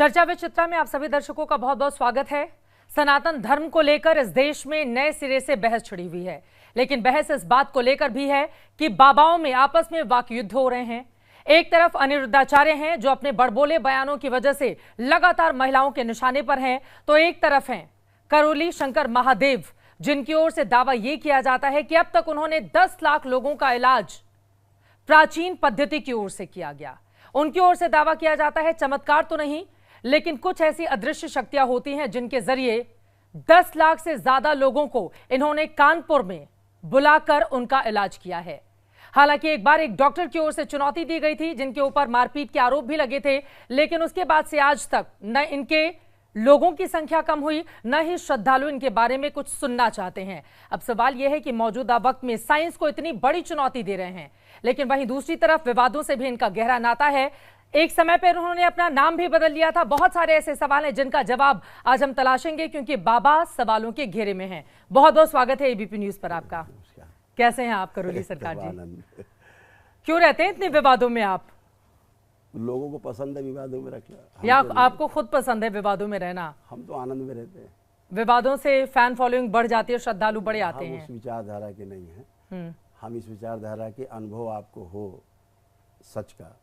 चर्चा विद चित्रा में आप सभी दर्शकों का बहुत बहुत स्वागत है। सनातन धर्म को लेकर इस देश में नए सिरे से बहस छिड़ी हुई है, लेकिन बहस इस बात को लेकर भी है कि बाबाओं में आपस में वाक युद्ध हो रहे हैं। एक तरफ अनिरुद्धाचार्य हैं जो अपने बड़बोले बयानों की वजह से लगातार महिलाओं के निशाने पर हैं, तो एक तरफ हैं करोली शंकर महादेव, जिनकी ओर से दावा यह किया जाता है कि अब तक उन्होंने 10 लाख लोगों का इलाज प्राचीन पद्धति की ओर से किया गया। उनकी ओर से दावा किया जाता है चमत्कार तो नहीं, लेकिन कुछ ऐसी अदृश्य शक्तियां होती हैं जिनके जरिए 10 लाख से ज्यादा लोगों को इन्होंने कानपुर में बुलाकर उनका इलाज किया है। हालांकि एक बार एक डॉक्टर की ओर से चुनौती दी गई थी, जिनके ऊपर मारपीट के आरोप भी लगे थे, लेकिन उसके बाद से आज तक न इनके लोगों की संख्या कम हुई, न ही श्रद्धालु इनके बारे में कुछ सुनना चाहते हैं। अब सवाल यह है कि मौजूदा वक्त में साइंस को इतनी बड़ी चुनौती दे रहे हैं, लेकिन वहीं दूसरी तरफ विवादों से भी इनका गहरा नाता है। एक समय पर उन्होंने अपना नाम भी बदल लिया था। बहुत सारे ऐसे सवाल हैं जिनका जवाब आज हम तलाशेंगे, क्योंकि बाबा सवालों के घेरे में हैं। बहुत बहुत स्वागत है एबीपी न्यूज पर आपका। कैसे हैं आप करोली सरकार जी? क्यों रहते हैं इतने विवादों में आप? लोगों को पसंद है विवादों में रखना, या आपको खुद पसंद है विवादों में रहना? हम तो आनंद में रहते हैं। विवादों से फैन फॉलोइंग बढ़ जाती है, श्रद्धालु बड़े आते हैं। हम उस विचारधारा के नहीं हैं। हम इस विचारधारा के अनुभव आपको हो, सच का,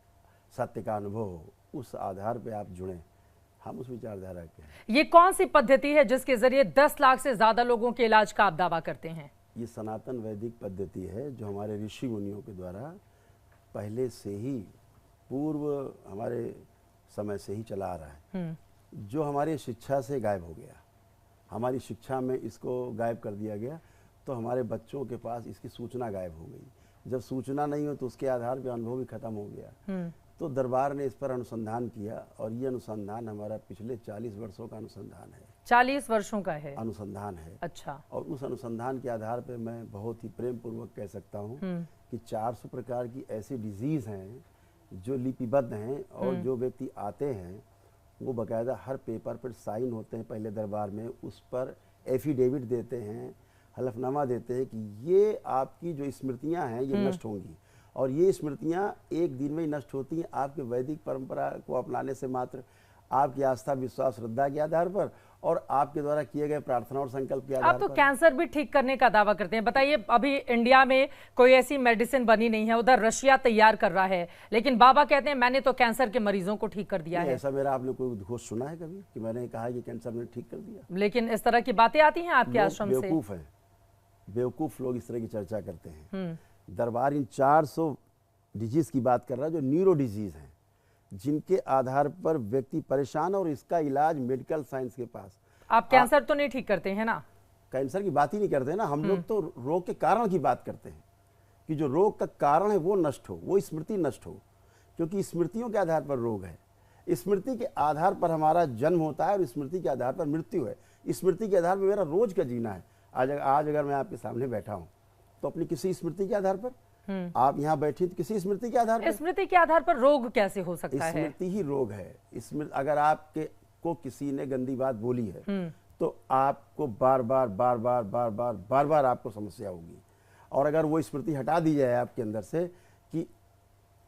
सत्य का अनुभव हो, उस आधार पे आप जुड़े। हम उस विचारधारा के हैं। ये कौन सी पद्धति है जिसके जरिए 10 लाख से ज्यादा लोगों के इलाज का आप दावा करते हैं? ये सनातन वैदिक पद्धति है जो हमारे ऋषि मुनियों के द्वारा पहले से ही, पूर्व हमारे समय से ही चला आ रहा है, जो हमारी शिक्षा से गायब हो गया। हमारी शिक्षा में इसको गायब कर दिया गया, तो हमारे बच्चों के पास इसकी सूचना गायब हो गई। जब सूचना नहीं हो तो उसके आधार पर अनुभव भी खत्म हो गया। तो दरबार ने इस पर अनुसंधान किया, और ये अनुसंधान हमारा पिछले 40 वर्षों का अनुसंधान है। 40 वर्षों का है अनुसंधान है। अच्छा। और उस अनुसंधान के आधार पर मैं बहुत ही प्रेम पूर्वक कह सकता हूँ कि 400 प्रकार की ऐसी डिजीज हैं जो लिपिबद्ध हैं, और जो व्यक्ति आते हैं वो बकायदा हर पेपर पर साइन होते हैं पहले दरबार में, उस पर एफिडेविट देते हैं, हलफनामा देते हैं कि ये आपकी जो स्मृतियां हैं ये नष्ट होंगी, और ये स्मृतियां एक दिन में ही नष्ट होती हैं आपके वैदिक परंपरा को अपनाने से मात्र, आपकी आस्था विश्वास श्रद्धा के आधार पर, और आपके द्वारा किए गए प्रार्थना और संकल्प के आधार पर। आप तो कैंसर भी ठीक करने का दावा करते हैं। बताइए, अभी इंडिया में कोई ऐसी मेडिसिन बनी नहीं है, उधर रशिया तैयार कर रहा है, लेकिन बाबा कहते हैं मैंने तो कैंसर के मरीजों को ठीक कर दिया है। ऐसा मेरा आपने कोई घोष सुना है कभी कि मैंने कहा कि कैंसर ने ठीक कर दिया? लेकिन इस तरह की बातें आती हैं आपके आश्रम से। बेवकूफ है, बेवकूफ लोग इस तरह की चर्चा करते हैं। दरबार इन 400 डिजीज की बात कर रहा है जो न्यूरो डिजीज हैं, जिनके आधार पर व्यक्ति परेशान, और इसका इलाज मेडिकल साइंस के पास। आप कैंसर तो नहीं ठीक करते हैं ना? कैंसर की बात ही नहीं करते ना हम लोग, तो रोग के कारण की बात करते हैं कि जो रोग का कारण है वो नष्ट हो, वो स्मृति नष्ट हो, क्योंकि स्मृतियों के आधार पर रोग है। स्मृति के आधार पर हमारा जन्म होता है, और स्मृति के आधार पर मृत्यु है। स्मृति के आधार पर मेरा रोज का जीना है। आज अगर मैं आपके सामने बैठा हूँ तो अपनी किसी स्मृति के आधार पर, आप यहाँ बैठी तो किसी स्मृति के आधार पर। स्मृति के आधार पर रोग कैसे हो सकता है? स्मृति ही रोग है। स्मृति, अगर आपके को किसी ने गंदी बात बोली है तो आपको बार बार आपको समस्या होगी, और अगर वो स्मृति हटा दी जाए आपके अंदर से कि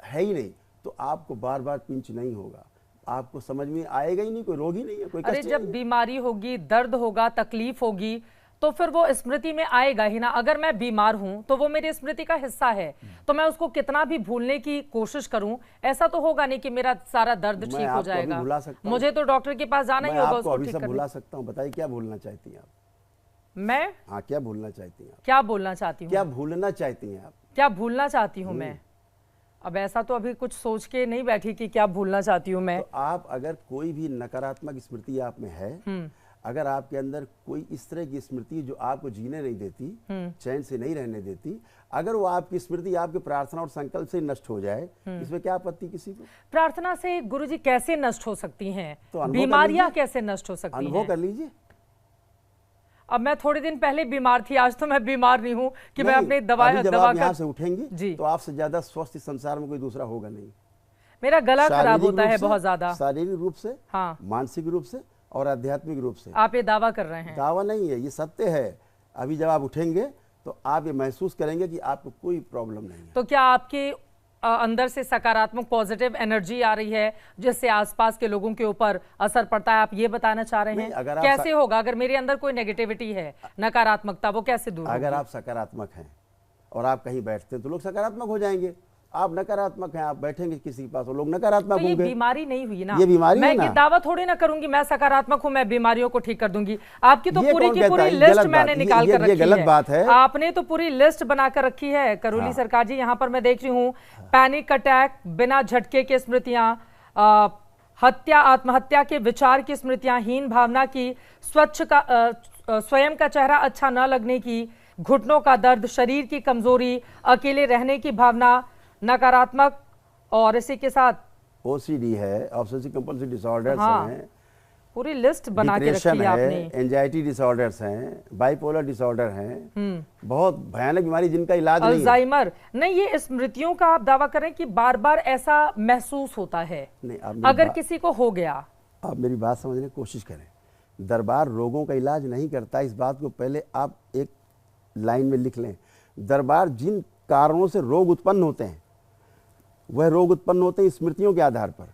है ही नहीं, तो आपको बार बार पिंच नहीं होगा, आपको समझ में आएगा ही नहीं, कोई रोग ही नहीं है, कोई कष्ट। अरे जब बीमारी होगी, दर्द होगा, तकलीफ होगी, तो फिर वो स्मृति में आएगा ही ना। अगर मैं बीमार हूं तो वो मेरी स्मृति का हिस्सा है, तो मैं उसको कितना भी भूलने की कोशिश करूं, ऐसा तो होगा नहीं कि मेरा सारा दर्द ठीक हो जाएगा। मुझे तो डॉक्टर के पास जाना ही होगा उसको ठीक करने। भुला सकता हूं। बताइए क्या भूलना चाहती हैं आप? मैं? हाँ, क्या भूलना चाहती हैं आप? क्या बोलना चाहती हूँ? क्या भूलना चाहती हैं आप? क्या भूलना चाहती हूँ मैं? अब ऐसा तो अभी कुछ सोच के नहीं बैठी कि क्या भूलना चाहती हूँ मैं। तो आप अगर कोई भी नकारात्मक स्मृति आप में है, अगर आपके अंदर कोई इस तरह की स्मृति जो आपको जीने नहीं देती, चैन से नहीं रहने देती, अगर वो आपकी स्मृति आपके प्रार्थना और संकल्प से नष्ट हो जाए, इसमें क्या आपत्ति किसी को? प्रार्थना से गुरुजी कैसे नष्ट हो सकती हैं? तो बीमारियां कैसे नष्ट हो सकती हैं? अनुभव कर लीजिए। अब मैं थोड़े दिन पहले बीमार थी, आज तो मैं बीमार नहीं हूँ कि मैं अपनी दवा यहाँ से उठेंगी तो आपसे ज्यादा स्वस्थ संसार में कोई दूसरा होगा नहीं। मेरा गला खराब होता है बहुत ज्यादा, शारीरिक रूप से, हाँ, मानसिक रूप से और आध्यात्मिक रूप से। आप ये दावा कर रहे हैं? दावा नहीं है, ये सत्य है। अभी जब आप उठेंगे तो आप ये महसूस करेंगे कि आपको कोई प्रॉब्लम नहीं है। तो क्या आपके अंदर से सकारात्मक पॉजिटिव एनर्जी आ रही है जिससे आसपास के लोगों के ऊपर असर पड़ता है, आप ये बताना चाह रहे हैं? कैसे होगा अगर मेरे अंदर कोई नेगेटिविटी है, नकारात्मकता, वो कैसे दूर होगी? अगर आप सकारात्मक हैं और आप कहीं बैठते हैं तो लोग सकारात्मक हो जाएंगे। आप नकारात्मक हैं, आप बैठेंगे किसी के पास और लोग नकारात्मक होंगे। ये बीमारी नहीं हुई ना, ये बीमारी मैं है ना। ये दावा थोड़ी ना करूंगी मैं सकारात्मक हूं, मैं बीमारियों को ठीक कर दूंगी। आपकी तो पूरी की पूरी लिस्ट मैंने निकाल कर रखी है। गलत बात है। आपने तो पूरी लिस्ट बनाकर रखी है करोली सरकार जी। यहाँ पर मैं देख रही हूँ पैनिक अटैक, बिना झटके के स्मृतियां, हत्या, आत्महत्या के विचार की स्मृतियां, हीन भावना की, स्वयं का चेहरा अच्छा न लगने की, घुटनों का दर्द, शरीर की कमजोरी, अकेले रहने की भावना, नकारात्मक, और इसी के साथ ओसीडी है, ऑब्सेसिव कंपल्सिव डिसऑर्डर्स हैं, पूरी लिस्ट बना के रखी है आपने। एंजाइटी डिसऑर्डर्स हैं, बाइपोलर डिसऑर्डर हैं, बहुत भयानक बीमारी जिनका इलाज नहीं है। अल्जाइमर नहीं, ये स्मृतियों का आप दावा करें कि बार बार ऐसा महसूस होता है नहीं, अगर किसी को हो गया। आप मेरी बात समझने की कोशिश करें। दरबार रोगों का इलाज नहीं करता, इस बात को पहले आप एक लाइन में लिख लें। दरबार जिन कारणों से रोग उत्पन्न होते हैं वह रोग उत्पन्न होते हैं स्मृतियों के आधार पर।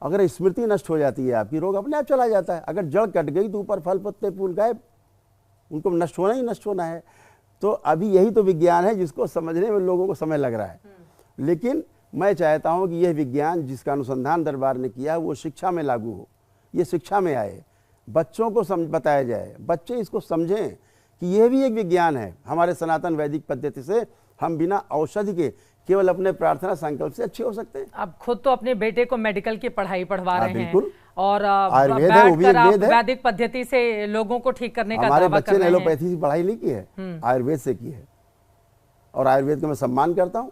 अगर स्मृति नष्ट हो जाती है आपकी, रोग अपने आप चला जाता है। अगर जड़ कट गई तो ऊपर फल पत्ते फूल गायब, उनको नष्ट होना ही नष्ट होना है। तो अभी यही तो विज्ञान है जिसको समझने में लोगों को समय लग रहा है। लेकिन मैं चाहता हूं कि यह विज्ञान जिसका अनुसंधान दरबार ने किया वो शिक्षा में लागू हो, ये शिक्षा में आए, बच्चों को बताया जाए, बच्चे इसको समझें कि यह भी एक विज्ञान है। हमारे सनातन वैदिक पद्धति से हम बिना औषधि के केवल अपने प्रार्थना संकल्प से अच्छे हो सकते हैं। आप खुद तो अपने बेटे को मेडिकल की पढ़ाई पढ़वा रहे हैं और आयुर्वेद है, वो भी वेद है। वैदिक पद्धति से लोगों को ठीक करने का हमारे दावा बच्चे ने एलोपैथी की पढ़ाई नहीं की है, आयुर्वेद से की है। और आयुर्वेद का मैं सम्मान करता हूँ।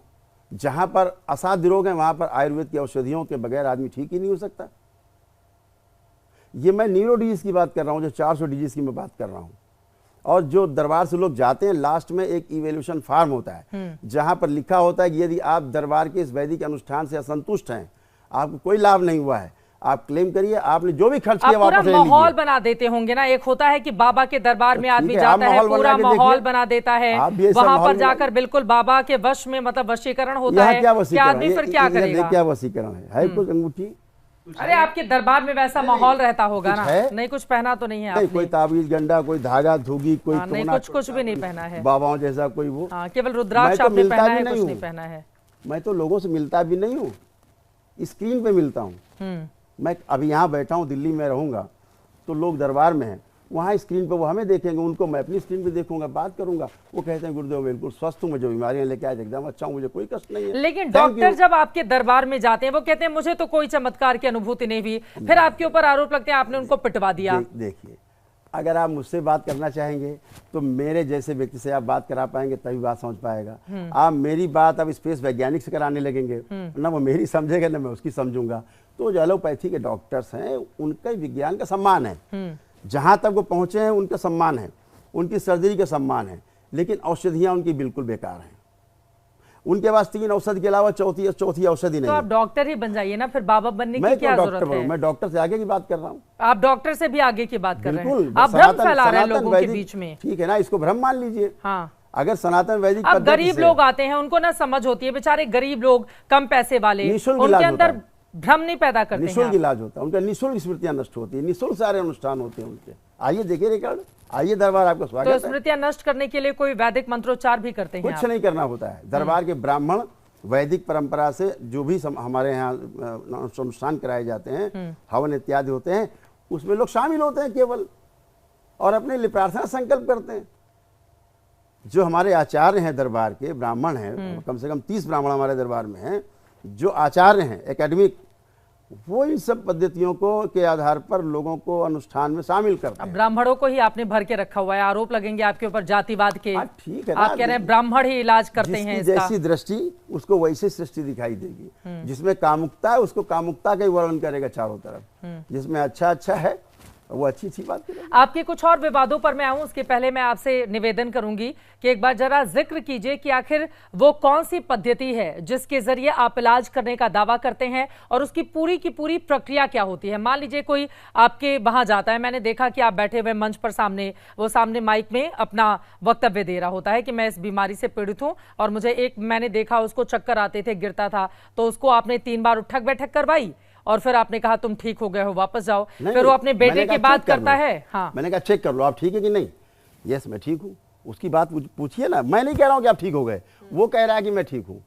जहां पर असाध्य रोग है वहां पर आयुर्वेद की औषधियों के बगैर आदमी ठीक ही नहीं हो सकता। ये मैं न्यूरो डिजीज की बात कर रहा हूँ, जो 400 डिजीज की मैं बात कर रहा हूँ। और जो दरबार से लोग जाते हैं, लास्ट में एक इवैल्यूएशन फॉर्म होता है जहां पर लिखा होता है कि यदि आप दरबार के इस वैदिक अनुष्ठान से असंतुष्ट हैं, आपको कोई लाभ नहीं हुआ है, आप क्लेम करिए, आपने जो भी खर्च किया वापस ले लीजिए। माहौल बना देते होंगे ना, एक होता है कि बाबा के दरबार में आदमी जाता है, पूरा माहौल बना देता है, वहां पर जाकर बिल्कुल बाबा के वश में, मतलब वशीकरण होता है। क्या आदमी फिर क्या करेगा? क्या वशीकरण है कुछ अंगूठी? अरे आपके दरबार में वैसा माहौल रहता होगा ना? नहीं, कुछ पहना तो नहीं है आपने? कोई ताबीज गंडा, कोई धागा धोगी, कोई नहीं, कुछ भी नहीं पहना है। बाबाओं जैसा कोई वो, केवल रुद्राक्ष आपने पहना है, कुछ नहीं पहना है। मैं तो लोगों से मिलता भी नहीं हूँ, स्क्रीन पे मिलता हूँ। मैं अभी यहाँ बैठा हूँ, दिल्ली में रहूंगा तो लोग दरबार में हैं, वहाँ स्क्रीन पे वो हमें देखेंगे, उनको मैं अपनी स्क्रीन पे देखूंगा, बात करूंगा, वो कहते हैं गुरुदेव बिल्कुल स्वस्थ हूँ, मैं जो बीमारियां लेके आए एकदम अच्छा हूँ, मुझे कोई कष्ट नहीं है। लेकिन डॉक्टर जब आपके दरबार में जाते हैं वो कहते हैं मुझे तो कोई चमत्कार की अनुभूति नहीं हुई, फिर आपके ऊपर आरोप लगते हैं आपने उनको पिटवा दिया। देखिए, अगर आप मुझसे बात करना चाहेंगे तो मेरे जैसे व्यक्ति से आप बात करा पाएंगे, तभी बात समझ पाएगा। आप मेरी बात अब स्पेस वैज्ञानिक से कराने लगेंगे, ना वो मेरी समझेगा ना मैं उसकी समझूंगा। तो जो एलोपैथी के डॉक्टर्स हैं उनका विज्ञान का सम्मान है, जहां तक वो पहुंचे हैं उनका सम्मान है, उनकी सर्जरी का सम्मान है। लेकिन औषधियां उनकी बिल्कुल बेकार हैं। उनके पास 3 औषधि के अलावा चौथी औषधि नहीं। तो आप डॉक्टर ही बन जाइए ना, फिर बाबा बनने की क्या जरूरत है? मैं डॉक्टर से आगे की बात कर रहा हूँ। आप डॉक्टर से भी आगे की बात कर रहे हैं, आप भ्रम फैला रहे हैं लोगों के बीच में। ठीक है ना, इसको भ्रम मान लीजिए। हाँ, अगर सनातन वैदिक अब गरीब लोग आते हैं, उनको ना समझ होती है, बेचारे गरीब लोग, कम पैसे वाले, उनके अंदर भ्रम नहीं पैदा करते हैं। निःशुल्क इलाज होता है उनका, निःशुल्क स्मृतियां नष्ट होती है, निःशुल्क सारे अनुष्ठान होते हैं उनके। आइए देखिए रिकॉर्ड, आइए दरबार, आपका स्वागत है। तो स्मृतियां नष्ट करने के लिए कोई वैदिक मंत्रोच्चार भी करते हैं? कुछ नहीं करना होता है। दरबार के ब्राह्मण वैदिक परंपरा से जो भी हमारे यहाँ अनुष्ठान कराए जाते हैं, हवन इत्यादि होते हैं, उसमें लोग शामिल होते हैं केवल, और अपने लिए प्रार्थना संकल्प करते हैं। जो हमारे आचार्य हैं दरबार के, ब्राह्मण हैं, कम से कम 30 ब्राह्मण हमारे दरबार में हैं, जो आचार्य हैं एकेडमिक, वो इन सब पद्धतियों को के आधार पर लोगों को अनुष्ठान में शामिल करते हैं। ब्राह्मणों को ही आपने भर के रखा हुआ है, आरोप लगेंगे आपके ऊपर जातिवाद के। ठीक है, आप कह रहे हैं ब्राह्मण ही इलाज करते हैं इसका। जैसी दृष्टि उसको वैसी सृष्टि दिखाई देगी। जिसमें कामुकता है उसको कामुकता का ही वर्णन करेगा चारों तरफ, जिसमें अच्छा अच्छा है वो अच्छी बात करेंगे। आपके कुछ और विवादों पर मैं आऊं उसके पहले मैं आपसे निवेदन करूंगी कि एक बार जरा जिक्र कीजिए कि आखिर वो कौन सी पद्धति है जिसके जरिए आप इलाज करने का दावा करते हैं और उसकी पूरी की पूरी प्रक्रिया क्या होती है। मान लीजिए कोई आपके वहां जाता है, मैंने देखा कि आप बैठे हुए मंच पर सामने माइक में अपना वक्तव्य दे रहा होता है कि मैं इस बीमारी से पीड़ित हूं और मुझे मैंने देखा उसको चक्कर आते थे, गिरता था, तो उसको आपने 3 बार उठक बैठक करवाई और फिर आपने कहा तुम ठीक हो गए हो, वापस जाओ। फिर वो अपने बेटे की बात करता है। हाँ, मैंने कहा चेक कर लो आप ठीक है कि नहीं। यस मैं ठीक हूँ, उसकी बात पूछिए ना। मैं नहीं कह रहा हूँ कि आप ठीक हो गए, वो कह रहा है कि मैं ठीक हूँ।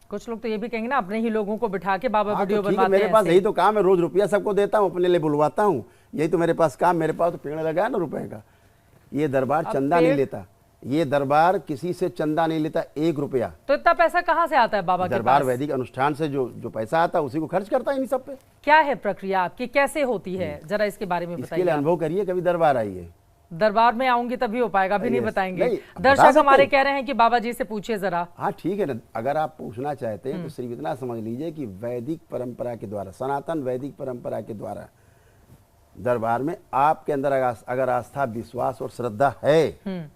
कुछ लोग तो ये भी कहेंगे ना अपने ही लोगों को बिठा के बाबा वीडियो तो बनवाते हैं। मेरे पास यही तो काम है, रोज रुपया सबको देता हूँ, अपने लिए बुलवाता हूँ, यही तो मेरे पास काम। मेरे पास तो पेड़ लगा है ना रुपए का। ये दरबार चंदा नहीं लेता, ये दरबार किसी से चंदा नहीं लेता 1 रुपया। तो इतना पैसा कहाँ से आता है बाबा के पास? दरबार वैदिक अनुष्ठान से जो पैसा आता है उसी को खर्च करता है इन सब पे। क्या है प्रक्रिया आपकी, कैसे होती है, जरा इसके बारे में बताइए। इसके लिए अनुभव करिए, कभी दरबार आइए। दरबार में आऊंगी तभी हो पाएगा, अभी नहीं बताएंगे। दर्शक हमारे कह रहे हैं कि बाबा जी से पूछिए जरा। हाँ ठीक है ना, अगर आप पूछना चाहते हैं तो सिर्फ इतना समझ लीजिए कि वैदिक परंपरा के द्वारा, सनातन वैदिक परंपरा के द्वारा दरबार में आपके अंदर अगर आस्था, विश्वास और श्रद्धा है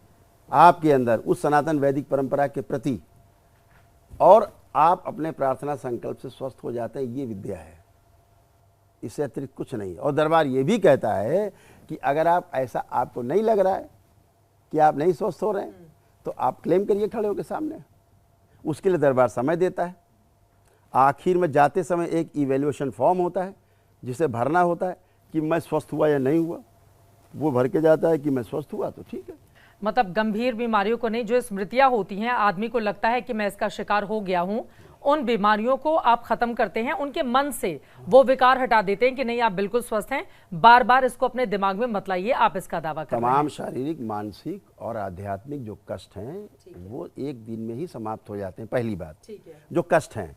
आपके अंदर उस सनातन वैदिक परंपरा के प्रति, और आप अपने प्रार्थना संकल्प से स्वस्थ हो जाते हैं, ये विद्या है, इससे अतिरिक्त कुछ नहीं। और दरबार ये भी कहता है कि अगर आप ऐसा आपको नहीं लग रहा है कि आप नहीं स्वस्थ हो रहे हैं तो आप क्लेम करिए खड़े होकर सामने। उसके लिए दरबार समय देता है। आखिर में जाते समय एक इवैल्यूएशन फॉर्म होता है जिसे भरना होता है कि मैं स्वस्थ हुआ या नहीं हुआ। वो भर के जाता है कि मैं स्वस्थ हुआ तो ठीक है। मतलब गंभीर बीमारियों को नहीं, जो स्मृतियां होती हैं, आदमी को लगता है कि मैं इसका शिकार हो गया हूं, उन बीमारियों को आप खत्म करते हैं, उनके मन से वो विकार हटा देते हैं कि नहीं आप बिल्कुल स्वस्थ हैं। बार बार इसको अपने दिमाग में मत लाइए, आप इसका दावा कर रहे हैं। तमाम शारीरिक, मानसिक और आध्यात्मिक जो कष्ट हैं वो एक दिन में ही समाप्त हो जाते हैं, पहली बात जो कष्ट हैं।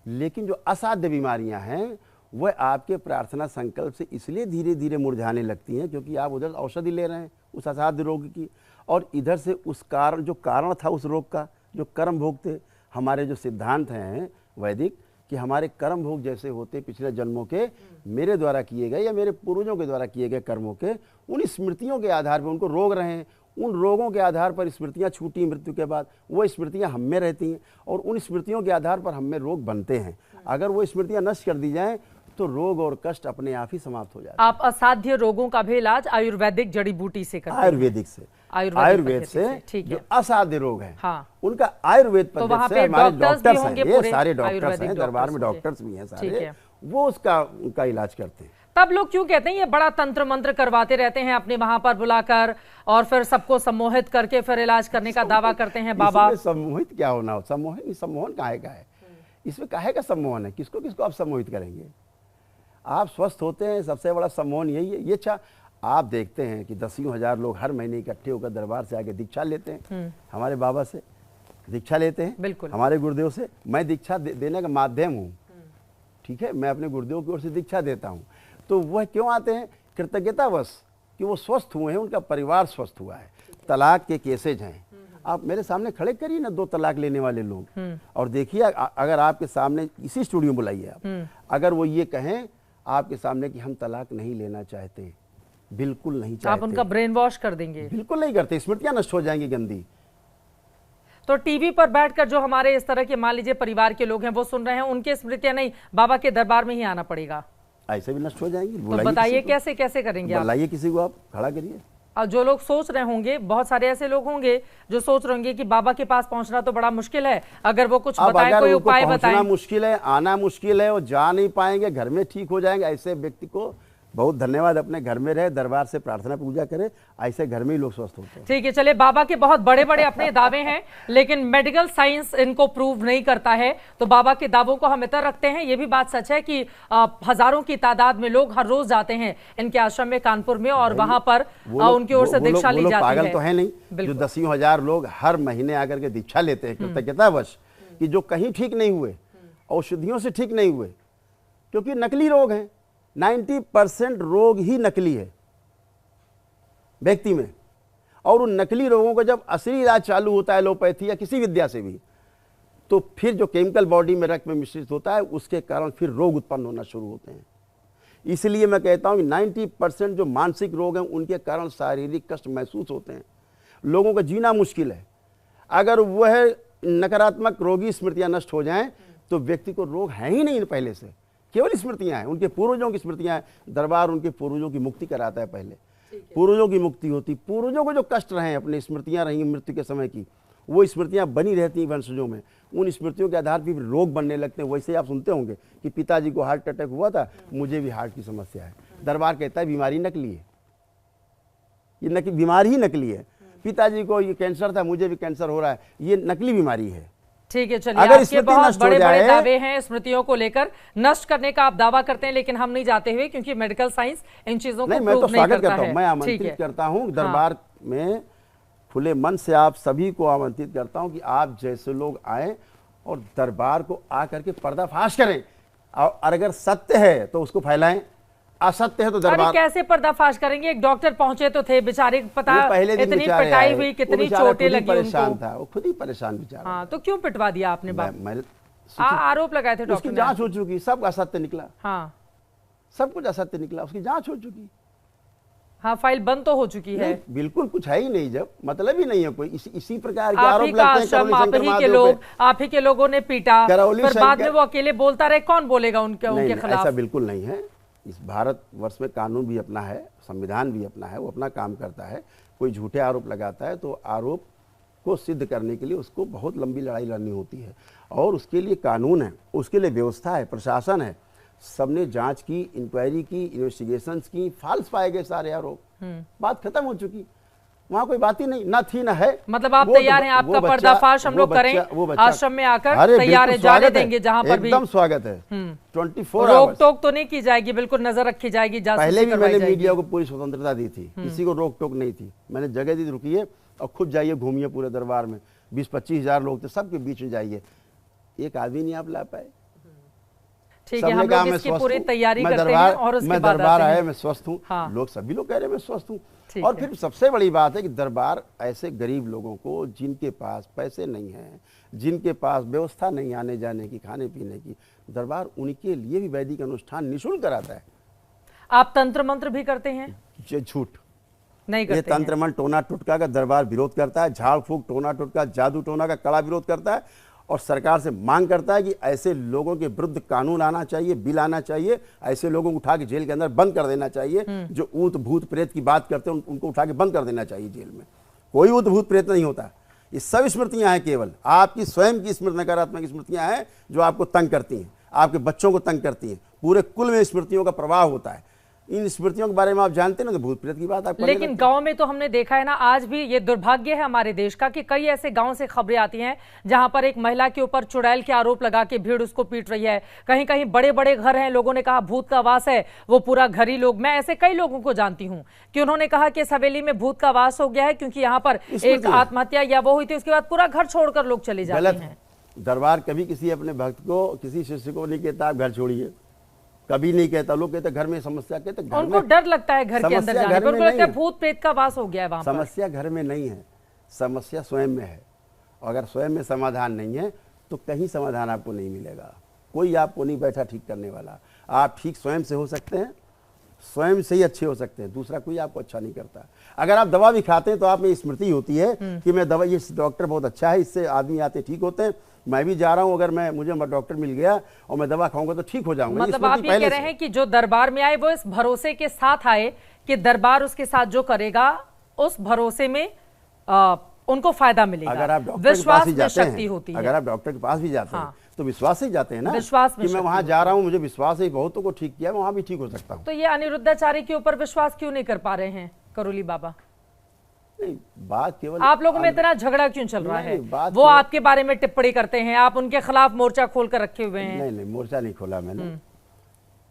लेकिन जो असाध्य बीमारियां हैं वह आपके प्रार्थना संकल्प से इसलिए धीरे धीरे मुरझाने लगती हैं क्योंकि आप उधर औषधि ले रहे हैं उस असाध्य रोग की, और इधर से उस कारण था उस रोग का, जो कर्म भोग थे। हमारे जो सिद्धांत हैं वैदिक कि हमारे कर्म भोग जैसे होते पिछले जन्मों के, मेरे द्वारा किए गए या मेरे पूर्वजों के द्वारा किए गए कर्मों के, उन स्मृतियों के आधार पर उनको रोग रहे हैं। उन रोगों के आधार पर स्मृतियां छूटी मृत्यु के बाद, वो स्मृतियां हम में रहती हैं और उन स्मृतियों के आधार पर हम में रोग बनते हैं। अगर वो स्मृतियां नष्ट कर दी जाएं तो रोग और कष्ट अपने आप ही समाप्त हो जाते हैं। आप असाध्य रोगों का भी इलाज आयुर्वेदिक जड़ी बूटी से करते हैं? आयुर्वेदिक से, आयुर्वेद से जो असाध्य रोग है उनका आयुर्वेद पद्धति से, हमारे डॉक्टर्स हैं, ये सारे डॉक्टर्स हैं दरबार में, डॉक्टर्स भी हैं सारे, वो उनका इलाज करते हैं। तब लोग क्यों कहते हैं ये बड़ा तंत्र मंत्र करवाते रहते हैं अपने वहां पर बुलाकर और फिर सबको सम्मोहित करके फिर इलाज करने का दावा करते हैं बाबा? सम्मोहित क्या होना हो, सम्मोहन काहे का है, इसमें काहे का सम्मोहन है, किसको किसको आप सम्मोहित करेंगे? आप स्वस्थ होते हैं, सबसे बड़ा सम्मोहन यही है। ये अच्छा आप देखते हैं कि 10,000 लोग हर महीने इकट्ठे होकर दरबार से आके दीक्षा लेते हैं, हमारे बाबा से दीक्षा लेते हैं, बिल्कुल हमारे गुरुदेव से। मैं दीक्षा देने का माध्यम हूँ, ठीक है, मैं अपने गुरुदेव की ओर से दीक्षा देता हूँ। तो वह क्यों आते हैं? कृतज्ञतावश कि वो स्वस्थ हुए हैं, उनका परिवार स्वस्थ हुआ है। तलाक के केसेज हैं, आप मेरे सामने खड़े करिए ना 2 तलाक लेने वाले लोग और देखिए, अगर आपके सामने इसी स्टूडियो में बुलाइए आप, अगर वो ये कहें आपके सामने कि हम तलाक नहीं लेना चाहते, बिल्कुल नहीं चाहते, आप उनका ब्रेन वॉश कर देंगे? बिल्कुल नहीं करते, स्मृतियां नष्ट हो जाएंगी गंदी। तो टीवी पर बैठकर जो हमारे इस तरह के मान लीजिए परिवार के लोग हैं वो सुन रहे हैं, उनके स्मृतियां नहीं, बाबा के दरबार में ही आना पड़ेगा, ऐसे भी नष्ट हो जाएंगी। तो बताइए कैसे कैसे करेंगे आप? बुलाइए किसी को, आप खड़ा करिए। और जो लोग सोच रहे होंगे, बहुत सारे ऐसे लोग होंगे जो सोच रहे होंगे कि बाबा के पास पहुंचना तो बड़ा मुश्किल है, अगर वो कुछ बताएं, कोई उपाय बताएं। मुश्किल है, आना मुश्किल है, वो जा नहीं पाएंगे, घर में ठीक हो जाएंगे, ऐसे व्यक्ति को बहुत धन्यवाद, अपने घर में रहे, दरबार से प्रार्थना पूजा करे, ऐसे घर में ही लोग स्वस्थ होते हैं। ठीक है, चलिए, बाबा के बहुत बड़े बड़े अपने दावे हैं लेकिन मेडिकल साइंस इनको प्रूव नहीं करता है, तो बाबा के दावों को हम इतर रखते हैं। ये भी बात सच है कि हजारों की तादाद में लोग हर रोज जाते हैं इनके आश्रम में कानपुर में और वहां पर उनकी ओर से दीक्षा ली जाती है। पागल तो है नहीं जो 10,000 लोग हर महीने आकर के दीक्षा लेते हैं कृतज्ञतावश, कि जो कहीं ठीक नहीं हुए, औषधियों से ठीक नहीं हुए, क्योंकि नकली रोग हैं। 90% रोग ही नकली है व्यक्ति में, और उन नकली रोगों का जब असली इलाज चालू होता है एलोपैथी या किसी विद्या से भी, तो फिर जो केमिकल बॉडी में रक्त में मिश्रित होता है उसके कारण फिर रोग उत्पन्न होना शुरू होते हैं। इसलिए मैं कहता हूँ कि 90% जो मानसिक रोग हैं उनके कारण शारीरिक कष्ट महसूस होते हैं, लोगों का जीना मुश्किल है। अगर वह नकारात्मक रोगी स्मृतियां नष्ट हो जाएं तो व्यक्ति को रोग है ही नहीं पहले से, केवल स्मृतियां हैं, उनके पूर्वजों की स्मृतियां हैं। दरबार उनके पूर्वजों की मुक्ति कराता है, पहले पूर्वजों की मुक्ति होती, पूर्वजों को जो कष्ट रहे अपनी स्मृतियां रही मृत्यु के समय की, वो स्मृतियां बनी रहती हैं वंशजों में, उन स्मृतियों के आधार पर रोग बनने लगते हैं। वैसे आप सुनते होंगे कि पिताजी को हार्ट अटैक हुआ था, मुझे भी हार्ट की समस्या है। दरबार कहता है बीमारी नकली है, ये बीमारी ही नकली है। पिताजी को ये कैंसर था, मुझे भी कैंसर हो रहा है, ये नकली बीमारी है। ठीक है, चलिए, आपके बहुत बड़े बड़े दावे हैं स्मृतियों को लेकर, नष्ट करने का आप दावा करते हैं, लेकिन हम नहीं जाते हुए, क्योंकि मेडिकल साइंस इन चीजों को मैं तो स्वागत करता हूं, मैं आमंत्रित करता हूं दरबार में, खुले मन से आप सभी को आमंत्रित करता हूं कि आप जैसे लोग आए और दरबार को आकर के पर्दाफाश करें, और अगर सत्य है तो उसको फैलाएं, असत्य है तो दरबार। कैसे पर्दाफाश करेंगे? एक डॉक्टर पहुंचे तो थे बेचारे, पता इतनी पिटाई हुई, कितनी चोटें लगी, परेशान था वो, खुद ही परेशान बेचारा। हाँ, तो क्यों पिटवा दिया आपने? आरोप लगाए थे डॉक्टर, उसकी जांच हो चुकी, सब असत्य निकला। हाँ, सब कुछ असत्य निकला, उसकी जांच हो चुकी। हाँ, फाइल बंद तो हो चुकी है, बिल्कुल कुछ है ही नहीं, जब मतलब ही नहीं है कोई। इसी प्रकार के आरोप लगते हैं। आप ही के लोगों ने पीटा, फिर बाद में वो अकेले बोलता रहे, कौन बोलेगा उनके खिलाफ? ऐसा बिल्कुल नहीं है। इस भारत वर्ष में कानून भी अपना है, संविधान भी अपना है, वो अपना काम करता है। कोई झूठे आरोप लगाता है तो आरोप को सिद्ध करने के लिए उसको बहुत लंबी लड़ाई लड़नी होती है, और उसके लिए कानून है, उसके लिए व्यवस्था है, प्रशासन है। सबने जांच की, इंक्वायरी की, इन्वेस्टिगेशंस की, फाल्स पाए गए सारे आरोप, बात खत्म हो चुकी, वहां कोई बात ही नहीं, ना थी ना है। मतलब आप तैयार हैं, आपका पर्दाफाश हम लोग करें, आश्रम में आकर तैयार है, जाने देंगे जहां पर भी, एकदम स्वागत है। 24 रोक टोक तो नहीं की जाएगी, बिल्कुल नजर रखी जाएगी। पहले भी मैंने मीडिया को पूरी स्वतंत्रता दी थी, किसी को रोक टोक नहीं थी। मैंने जगह दी, रुकिए और खुद जाइए, घूमिए पूरे दरबार में, 20-25 हजार लोग थे, सबके बीच में जाइए, एक आदमी नहीं आप ला पाए। ठीक है, हम लोग इसकी पूरी तैयारी करते हैं और उसके बाद दरबार आए, मैं स्वस्थ हूँ। लोग सभी लोग कह रहे हैं मैं स्वस्थ हूँ। और फिर सबसे बड़ी बात है कि दरबार ऐसे गरीब लोगों को, जिनके पास पैसे नहीं हैं, जिनके पास व्यवस्था नहीं आने जाने की, खाने पीने की, दरबार उनके लिए भी वैदिक अनुष्ठान निःशुल्क कराता है। आप तंत्र मंत्र भी करते हैं? ये झूठ नहीं करते। ये तंत्र मंत्र टोना टुटका का दरबार विरोध करता है, झाड़ फूक टोना टुटका जादू टोना का कड़ा विरोध करता है, और सरकार से मांग करता है कि ऐसे लोगों के विरुद्ध कानून आना चाहिए, बिल आना चाहिए, ऐसे लोगों को उठा के जेल के अंदर बंद कर देना चाहिए। जो ऊत भूत प्रेत की बात करते हैं उनको उठा के बंद कर देना चाहिए जेल में। कोई ऊत भूत प्रेत नहीं होता, ये सब स्मृतियां हैं, केवल आपकी स्वयं की स्मृति, नकारात्मक स्मृतियां हैं जो आपको तंग करती हैं, आपके बच्चों को तंग करती हैं। पूरे कुल में स्मृतियों का प्रवाह होता है। इन स्मृतियों के बारे में आप जानते हैं ना, तो भूत प्रेत की बात आप। लेकिन गांव में तो हमने देखा है ना, आज भी ये दुर्भाग्य है हमारे देश का कि कई ऐसे गांव से खबरें आती हैं जहां पर एक महिला के ऊपर चुड़ैल के आरोप लगा के भीड़ उसको पीट रही है। कहीं कहीं बड़े बड़े घर हैं, लोगों ने कहा भूत का वास है, वो पूरा घर ही लोग। मैं ऐसे कई लोगों को जानती हूं कि उन्होंने कहा कि इस हवेली में भूत का वास हो गया है, क्योंकि यहाँ पर एक आत्महत्या या वो हुई थी, उसके बाद पूरा घर छोड़कर लोग चले जाते हैं। दरबार कभी किसी अपने भक्त को, किसी शिष्य को नहीं कहता आप घर छोड़िए, कभी नहीं कहता। लोग कहते घर में समस्या, कहते घर उनको डर लगता है घर के अंदर जाने पर, उनको लगता है भूत प्रेत का वास हो गया है वहां पर। समस्या घर में नहीं है, समस्या स्वयं में है। अगर स्वयं में समाधान नहीं है तो कहीं समाधान आपको नहीं मिलेगा, कोई आपको नहीं बैठा ठीक करने वाला। आप ठीक स्वयं से हो सकते हैं, स्वयं से ही अच्छे हो सकते हैं, दूसरा कोई आपको अच्छा नहीं करता। अगर आप दवा भी खाते हैं तो आप में स्मृति होती है कि मैं दवा, ये डॉक्टर बहुत अच्छा है, इससे आदमी आते ठीक होते हैं, मैं भी जा रहा हूं, अगर मुझे डॉक्टर मिल गया और मैं दवा खाऊंगा तो ठीक हो जाऊंगा। मतलब आप ये कह रहे हैं कि जो दरबार में आए वो इस भरोसे के साथ आए कि दरबार उसके साथ जो करेगा उस भरोसे में उनको फायदा मिलेगा। अगर आप डॉक्टर के पास भी जाते हैं, अगर आप डॉक्टर के पास भी जाते हैं तो विश्वास से जाते हैं ना, विश्वास कि मैं वहां जा रहा हूं, मुझे विश्वास है बहुतों को ठीक किया, मैं वहां भी ठीक हो सकता हूं। तो ये अनिरुद्धाचार्य के ऊपर विश्वास क्यों नहीं कर पा रहे हैं करोली बाबा? नहीं, बात केवल आप लोगों में इतना झगड़ा क्यों चल रहा है? वो आपके बारे में टिप्पणी करते हैं, आप उनके खिलाफ मोर्चा खोल कर रखे हुए हैं। नहीं, मोर्चा नहीं खोला मैंने,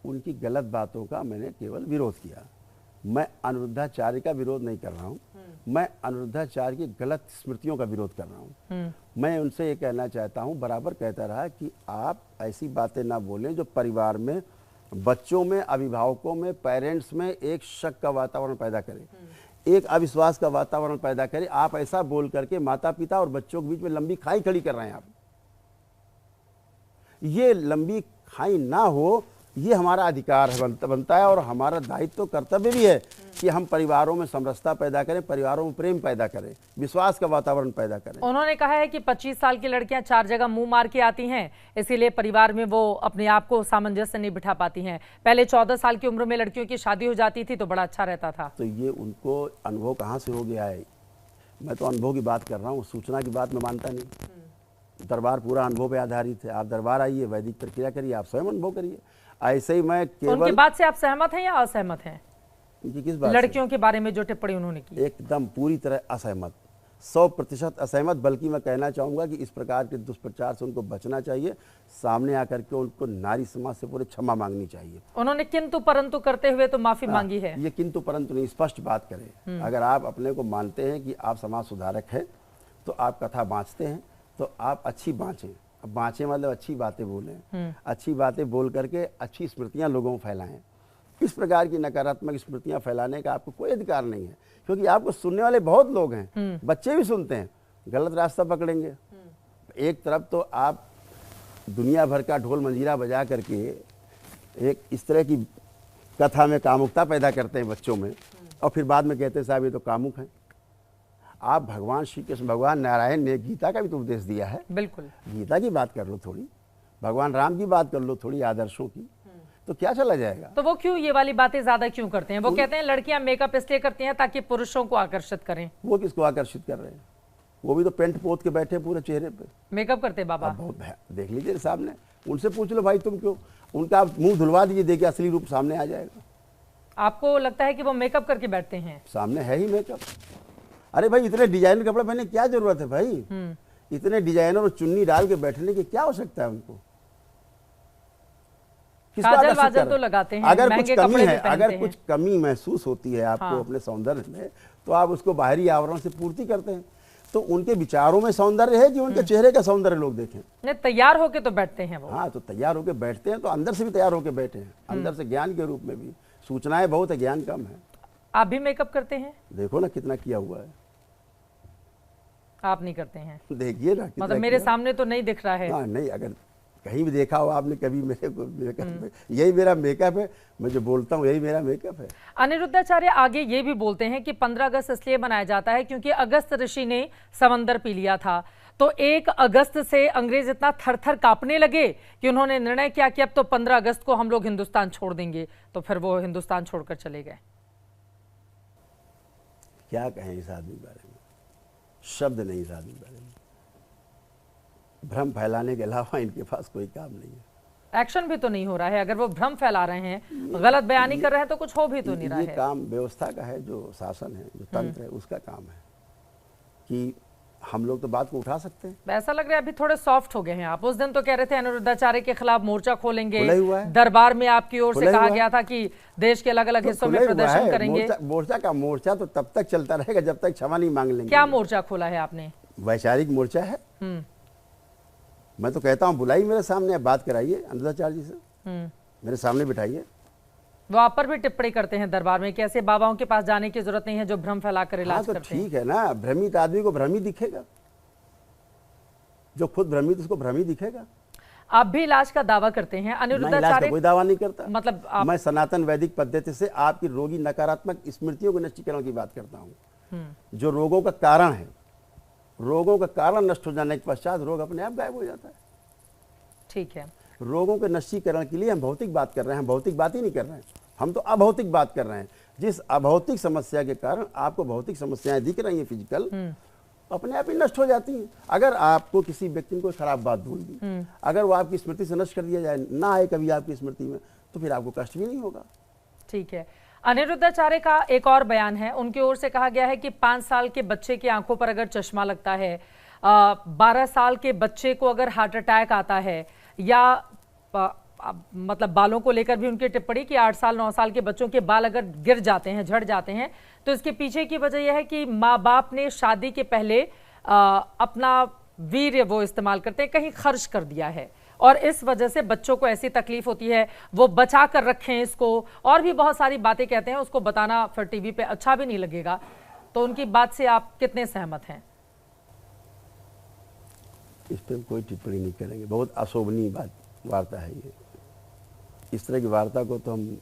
उनकी गलत बातों का मैंने केवल विरोध किया। मैं अनिरुद्धाचार्य का विरोध नहीं कर रहा हूँ, मैं अनिरुद्धाचार्य की गलत स्मृतियों का विरोध कर रहा हूँ। मैं उनसे ये कहना चाहता हूँ, बराबर कहता रहा कि आप ऐसी बातें ना बोलें जो परिवार में, बच्चों में, अभिभावकों में, पेरेंट्स में एक शक का वातावरण पैदा करे, एक अविश्वास का वातावरण पैदा करे। आप ऐसा बोल करके माता पिता और बच्चों के बीच में लंबी खाई खड़ी कर रहे हैं। आप ये लंबी खाई ना हो, ये हमारा अधिकार है, बनता है, और हमारा दायित्व कर्तव्य भी है कि हम परिवारों में समरसता पैदा करें, परिवारों में प्रेम पैदा करें, विश्वास का वातावरण पैदा करें। उन्होंने कहा है कि 25 साल की लड़कियां 4 जगह मुंह मार के आती हैं, इसीलिए परिवार में वो अपने आप को सामंजस्य नहीं बिठा पाती हैं। पहले 14 साल की उम्र में लड़कियों की शादी हो जाती थी तो बड़ा अच्छा रहता था। तो ये उनको अनुभव कहाँ से हो गया है? मैं तो अनुभव की बात कर रहा हूँ, सूचना की बात मैं मानता नहीं। दरबार पूरा अनुभव पे आधारित है। आप दरबार आइए, वैदिक प्रक्रिया करिए, आप स्वयं अनुभव करिए। ऐसे ही मैं केवल उनकी बात से आप सहमत हैं या असहमत हैं? उनकी किस बात? लड़कियों के बारे में जो टिप्पणी उन्होंने की। एकदम पूरी तरह असहमत, 100% असहमत। बल्कि मैं कहना चाहूँगा कि इस प्रकार के दुष्प्रचार से उनको बचना चाहिए। सामने आकर के उनको नारी समाज से पूरे क्षमा मांगनी चाहिए। उन्होंने किंतु परंतु करते हुए तो माफी मांगी है। ये किंतु परंतु नहीं, स्पष्ट बात करें। अगर आप अपने को मानते हैं कि आप समाज सुधारक हैं, तो आप कथा बाँचते हैं, तो आप अच्छी बाँचें। अब बाँचें मतलब अच्छी बातें बोलें, अच्छी बातें बोल करके अच्छी स्मृतियाँ लोगों को फैलाएं। इस प्रकार की नकारात्मक स्मृतियाँ फैलाने का आपको कोई अधिकार नहीं है, क्योंकि आपको सुनने वाले बहुत लोग हैं, बच्चे भी सुनते हैं, गलत रास्ता पकड़ेंगे। एक तरफ तो आप दुनिया भर का ढोल मंजीरा बजा करके एक इस तरह की कथा में कामुकता पैदा करते हैं बच्चों में, और फिर बाद में कहते हैं साहब ये तो कामुक हैं। आप भगवान श्री कृष्ण, भगवान नारायण ने गीता का भी तो उपदेश दिया है। बिल्कुल, गीता की बात कर लो थोड़ी, भगवान राम की बात कर लो थोड़ी, आदर्शों की, तो क्या चला जाएगा? तो वो क्यों ये वाली बातें ज्यादा क्यों करते हैं? वो कहते हैं लड़कियां मेकअप इसलिए करती हैं ताकि पुरुषों को आकर्षित करें। वो किसको आकर्षित कर रहे हैं? वो भी तो पेंट पोत के बैठे पूरे चेहरे पे। मेकअप करते बाबा? बहुत देख लीजिए सामने, उनसे पूछ लो भाई तुम क्यों, उनका आप मुंह धुलवा दीजिए, देखिए असली रूप सामने आ जाएगा। आपको लगता है कि वो मेकअप करके बैठते हैं? सामने है ही मेकअप। अरे भाई इतने डिजाइनर कपड़े पहनने की क्या जरूरत है भाई? इतने डिजाइनर और चुन्नी डाल के बैठने की क्या आवश्यकता है उनको? काजल वाजल तो लगाते हैं, अगर कुछ महंगे कमी कपड़े है, भी अगर पहनते कुछ हैं। कमी महसूस होती है आपको अपने सौंदर्य में, तो आप उसको बाहरी आवरण से पूर्ति करते हैं। तो उनके विचारों में सौंदर्य है कि उनके चेहरे का सौंदर्य लोग देखें? नहीं, तैयार होके तो बैठते हैं वो। हाँ, तो तैयार होके बैठते हैं, तो अंदर से भी तैयार होके बैठे हैं, अंदर से ज्ञान के रूप में भी। सूचनाएं बहुत है, ज्ञान कम है। आप भी मेकअप करते हैं? देखो ना कितना किया हुआ है। आप नहीं करते हैं? देखिए ना, मतलब मेरे सामने तो नहीं दिख रहा है। हाँ, नहीं, अगर कहीं भी देखा हो आपने कभी मेरे को मेकअप, यही मेरा मेकअप है, मैं जो बोलता हूँ यही मेरा मेकअप है। अनिरुद्धाचार्य आगे ये भी बोलते हैं कि 15 अगस्त इसलिए मनाया जाता है क्योंकि अगस्त ऋषि ने समंदर पी लिया था। तो 1 अगस्त से अंग्रेज इतना थर-थर कांपने लगे कि उन्होंने निर्णय किया कि अब तो 15 अगस्त को हम लोग हिंदुस्तान छोड़ देंगे। तो फिर वो हिंदुस्तान छोड़कर चले गए। क्या कहें इस आदमी के बारे में, शब्द नहीं इस आदमी के बारे में। भ्रम फैलाने के अलावा इनके पास कोई काम नहीं है। एक्शन भी तो नहीं हो रहा है। अगर वो भ्रम फैला रहे हैं, गलत बयानी कर रहे हैं, तो कुछ हो भी तो नहीं रहा है। ये काम व्यवस्था का है, जो शासन है, जो तंत्र है, उसका काम है कि हम लोग तो बात को उठा सकते हैं। ऐसा लग रहा है अभी थोड़े सॉफ्ट हो गए हैं आप। उस दिन तो कह रहे थे अनिरुद्धाचार्य के खिलाफ मोर्चा खोलेंगे, दरबार में आपकी ओर से कहा गया था कि देश के अलग अलग हिस्सों में प्रदर्शन करेंगे। मोर्चा तो तब तक चलता रहेगा जब तक क्षमा नहीं मांग लेंगे। क्या मोर्चा खोला है आपने? वैचारिक मोर्चा है। मैं तो कहता हूँ बुलाइए मेरे सामने, आप बात कराइए अनिरुद्धाचार्य जी से, मेरे सामने बिठाइए। वो आप पर भी टिप्पणी करते हैं दरबार में कि ऐसे बाबाओं के पास जाने की जरूरत नहीं है जो भ्रम फैलाकर इलाज करते हैं। ठीक है ना, भ्रमित आदमी को भ्रम ही दिखेगा, जो खुद भ्रमित उसको भ्रम ही दिखेगा। आप भी इलाज का दावा करते हैं? अनिरुद्धाचार्य कोई दावा नहीं करता। मतलब मैं सनातन वैदिक पद्धति से आपकी रोगी नकारात्मक स्मृतियों के नष्टीकरण की बात करता हूँ। जो रोगों का कारण है, रोगों का कारण नष्ट हो जाने के पश्चात रोग अपने आप गायब हो जाता है। ठीक है, रोगों के नष्टीकरण के लिए हम भौतिक बात कर रहे हैं, हम भौतिक बात ही नहीं कर रहे हैं, हम तो अभौतिक बात कर रहे हैं। जिस अभौतिक समस्या के कारण आपको भौतिक समस्याएं दिख रही हैं फिजिकल, अपने आप ही नष्ट हो जाती हैं। अगर आपको किसी व्यक्ति ने कोई खराब बात बोल दी, अगर वो आपकी स्मृति से नष्ट कर दिया जाए, ना आए कभी आपकी स्मृति में, तो फिर आपको कष्ट भी नहीं होगा। ठीक है। अनिरुद्धाचार्य का एक और बयान है, उनकी ओर से कहा गया है कि 5 साल के बच्चे की आंखों पर अगर चश्मा लगता है, 12 साल के बच्चे को अगर हार्ट अटैक आता है, या मतलब बालों को लेकर भी उनकी टिप्पणी कि 8 साल 9 साल के बच्चों के बाल अगर गिर जाते हैं, झड़ जाते हैं, तो इसके पीछे की वजह यह है कि माँ बाप ने शादी के पहले अपना वीर्य वो इस्तेमाल करते हैं, कहीं खर्च कर दिया है, और इस वजह से बच्चों को ऐसी तकलीफ होती है। वो बचा कर रखें इसको, और भी बहुत सारी बातें कहते हैं, उसको बताना फिर टीवी पे अच्छा भी नहीं लगेगा। तो उनकी बात से आप कितने सहमत हैं? इस पर कोई टिप्पणी नहीं करेंगे, बहुत अशोभनीय बात वार्ता है ये। इस तरह की वार्ता को तो हम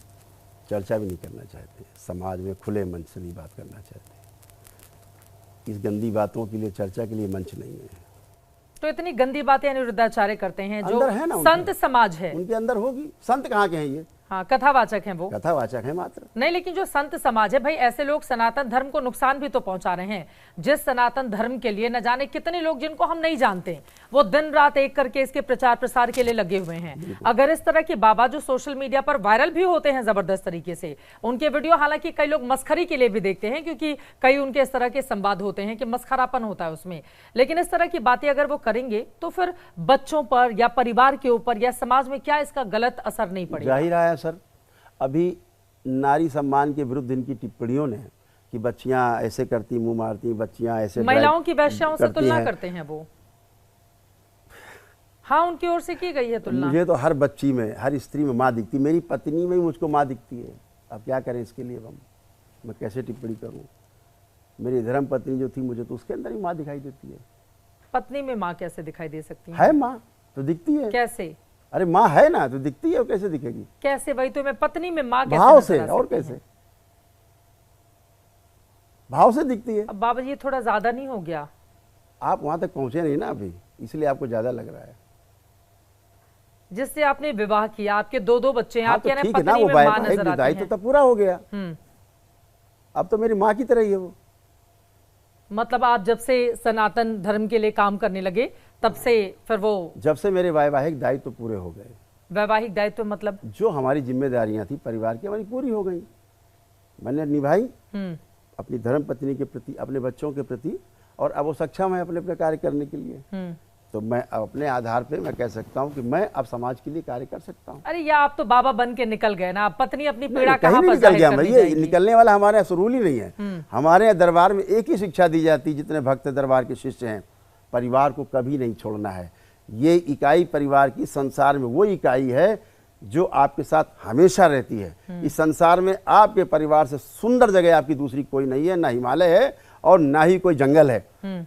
चर्चा भी नहीं करना चाहते, समाज में खुले मंच से नहीं बात करना चाहते। इस गंदी बातों के लिए, चर्चा के लिए मंच नहीं है। तो इतनी गंदी बातें अनिरुद्धाचार्य करते हैं जो है ना, संत समाज है, उनके अंदर होगी। संत कहाँ के हैं ये? हाँ, कथावाचक हैं वो, कथावाचक है मात्र। नहीं, लेकिन जो संत समाज है भाई, ऐसे लोग सनातन धर्म को नुकसान भी तो पहुंचा रहे हैं। जिस सनातन धर्म के लिए न जाने कितने लोग जिनको हम नहीं जानते, वो दिन रात एक करके इसके प्रचार प्रसार के लिए लगे हुए हैं। अगर इस तरह के बाबा जो सोशल मीडिया पर वायरल भी होते हैं जबरदस्त तरीके से, उनके वीडियो हालांकि कई लोग मस्खरी के लिए भी देखते हैं, क्योंकि कई उनके इस तरह के संवाद होते हैं कि मस्खरापन होता है उसमें, लेकिन इस तरह की बातें अगर वो करेंगे तो फिर बच्चों पर या परिवार के ऊपर या समाज में क्या इसका गलत असर नहीं पड़ेगा? जाहिर है सर, अभी नारी सम्मान के विरुद्ध इनकी टिप्पणियों ने कि बच्चियां ऐसे करती, मुंह मारती, बच्चियां ऐसे महिलाओं की वैश्याओं से तुलना करते हैं वो। हाँ, उनकी ओर से की गई है तुलना। मुझे तो हर बच्ची में, हर स्त्री में माँ दिखती, मेरी पत्नी में ही मुझको माँ दिखती है। अब क्या करें इसके लिए, मैं कैसे टिप्पणी करूं? मेरी धर्म पत्नी जो थी, मुझे तो उसके अंदर ही माँ दिखाई देती है। पत्नी में माँ कैसे दिखाई दे सकती है? माँ तो दिखती है। कैसे? अरे माँ है ना, तो दिखती है, वो कैसे दिखेगी? कैसे? वही तो मैं, पत्नी में माँ कैसे? भाव से। और कैसे? भाव से दिखती है। अब बाबा जी, थोड़ा ज्यादा नहीं हो गया? आप वहां तक पहुंचे नहीं ना अभी, इसलिए आपको ज्यादा लग रहा है। जिससे आपने विवाह किया, आपके दो बच्चे हैं, हाँ, आप तो कह रहे हैं ठीक है ना, पत्नी वो में माँ नजर आती दायित्व तो पूरा हो गया। अब तो मेरी माँ की तरह ही है वो। मतलब आप जब से सनातन धर्म के लिए काम करने लगे, तब से फिर वो, जब से मेरे वैवाहिक दायित्व पूरे हो गए। वैवाहिक दायित्व मतलब जो हमारी जिम्मेदारियां थी परिवार की, हमारी पूरी हो गई, मैंने निभाई अपनी धर्म पत्नी के प्रति, अपने बच्चों के प्रति, और अब वो सक्षम है अपने कार्य करने के लिए। तो मैं अपने आधार पे मैं कह सकता हूँ कि मैं अब समाज के लिए कार्य कर सकता हूँ। अरे या आप तो बाबा बन के निकल गए ना, पत्नी अपनी पीड़ा कहीं भी निकल गया मैं, ये निकलने वाला हमारे यहाँ रूल ही नहीं है। हमारे यहाँ दरबार में एक ही शिक्षा दी जाती है, जितने भक्त दरबार के शिष्य हैं, परिवार को कभी नहीं छोड़ना है। ये इकाई परिवार की संसार में वो इकाई है जो आपके साथ हमेशा रहती है। इस संसार में आपके परिवार से सुंदर जगह आपकी दूसरी कोई नहीं है, ना हिमालय है और ना ही कोई जंगल है।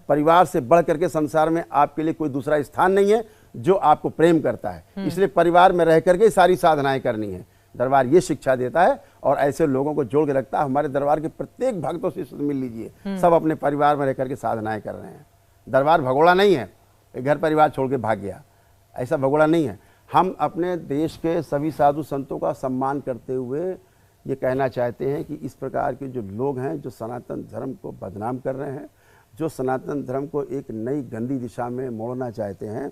परिवार से बढ़ करके संसार में आपके लिए कोई दूसरा स्थान नहीं है जो आपको प्रेम करता है। इसलिए परिवार में रह करके सारी साधनाएं करनी है। दरबार ये शिक्षा देता है और ऐसे लोगों को जोड़ के रखता है। हमारे दरबार के प्रत्येक भक्तों से मिल लीजिए, सब अपने परिवार में रह करके साधनाएं कर रहे हैं। दरबार भगोड़ा नहीं है, घर परिवार छोड़ के भाग गया, ऐसा भगोड़ा नहीं है। हम अपने देश के सभी साधु संतों का सम्मान करते हुए ये कहना चाहते हैं कि इस प्रकार के जो लोग हैं, जो सनातन धर्म को बदनाम कर रहे हैं, जो सनातन धर्म को एक नई गंदी दिशा में मोड़ना चाहते हैं,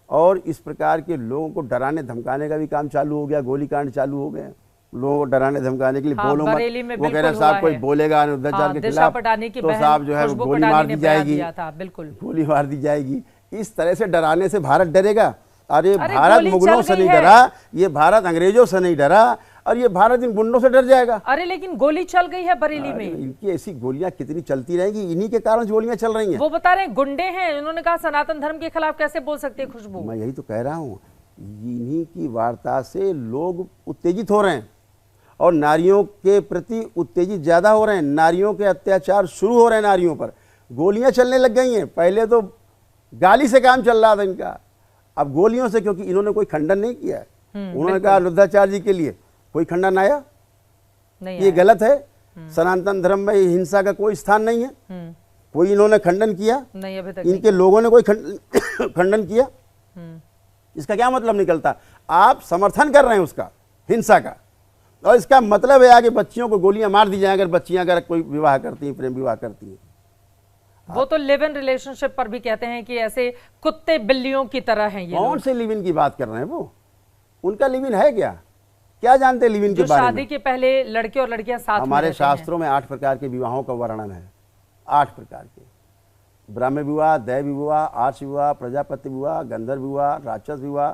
और इस प्रकार के लोगों को डराने धमकाने का भी काम चालू हो गया। गोलीकांड चालू हो गए लोगों को डराने धमकाने के लिए। हाँ, बोलो मत, वो कह रहे साहब कोई बोलेगा अनिरुद्धाचार्य के खिलाफ तो साहब जो है गोली मार दी जाएगी, बिल्कुल गोली मार दी जाएगी। इस तरह से डराने से भारत डरेगा? अरे भारत मुगलों से नहीं डरा, ये भारत अंग्रेजों से नहीं डरा, और ये भारत इन गुंडों से डर जाएगा। अरे लेकिन गोली चल गई है बरेली में। इनकी ऐसी गोलियां कितनी चलती रहेंगी, इन्हीं के कारण गोलियां चल रही हैं। वो बता रहे हैं गुंडे हैं, उन्होंने कहा सनातन धर्म के खिलाफ कैसे बोल सकते हैं खुशबू? मैं यही तो कह रहा हूँ, इन्हीं की वार्ता से लोग उत्तेजित हो रहे हैं और नारियों के प्रति उत्तेजित ज्यादा हो रहे हैं। नारियों के अत्याचार शुरू हो रहे हैं, नारियों पर गोलियां चलने लग गई हैं। पहले तो गाली से काम चल रहा था इनका, अब गोलियों से, क्योंकि इन्होंने कोई खंडन नहीं किया है। उन्होंने कहा अनिरुद्धाचार्य जी के लिए कोई खंडन आया नहीं, ये गलत है। सनातन धर्म में हिंसा का कोई स्थान नहीं है, कोई इन्होंने खंडन किया नहीं, अभी तक इनके लोगों ने कोई खंडन किया। इसका क्या मतलब निकलता? आप समर्थन कर रहे हैं उसका, हिंसा का, और इसका मतलब है आगे बच्चियों को गोलियां मार दी जाए अगर बच्चियां अगर कोई विवाह करती हैं, प्रेम विवाह करती हैं। वो तो लिव इन रिलेशनशिप पर भी कहते हैं कि ऐसे कुत्ते बिल्लियों की तरह हैं ये। कौन से लिव इन की बात कर रहे हैं? वो उनका लिव इन है क्या जानते हैं लिव इन के बारे में? शादी के पहले लड़के और लड़कियां साथ में हमारे शास्त्रों में 8 प्रकार के विवाहों का वर्णन है। 8 प्रकार के, ब्राह्मण विवाह, दैव विवाह, आर्ष विवाह, प्रजापति विवाह, गंधर्व विवाह, राक्षस विवाह,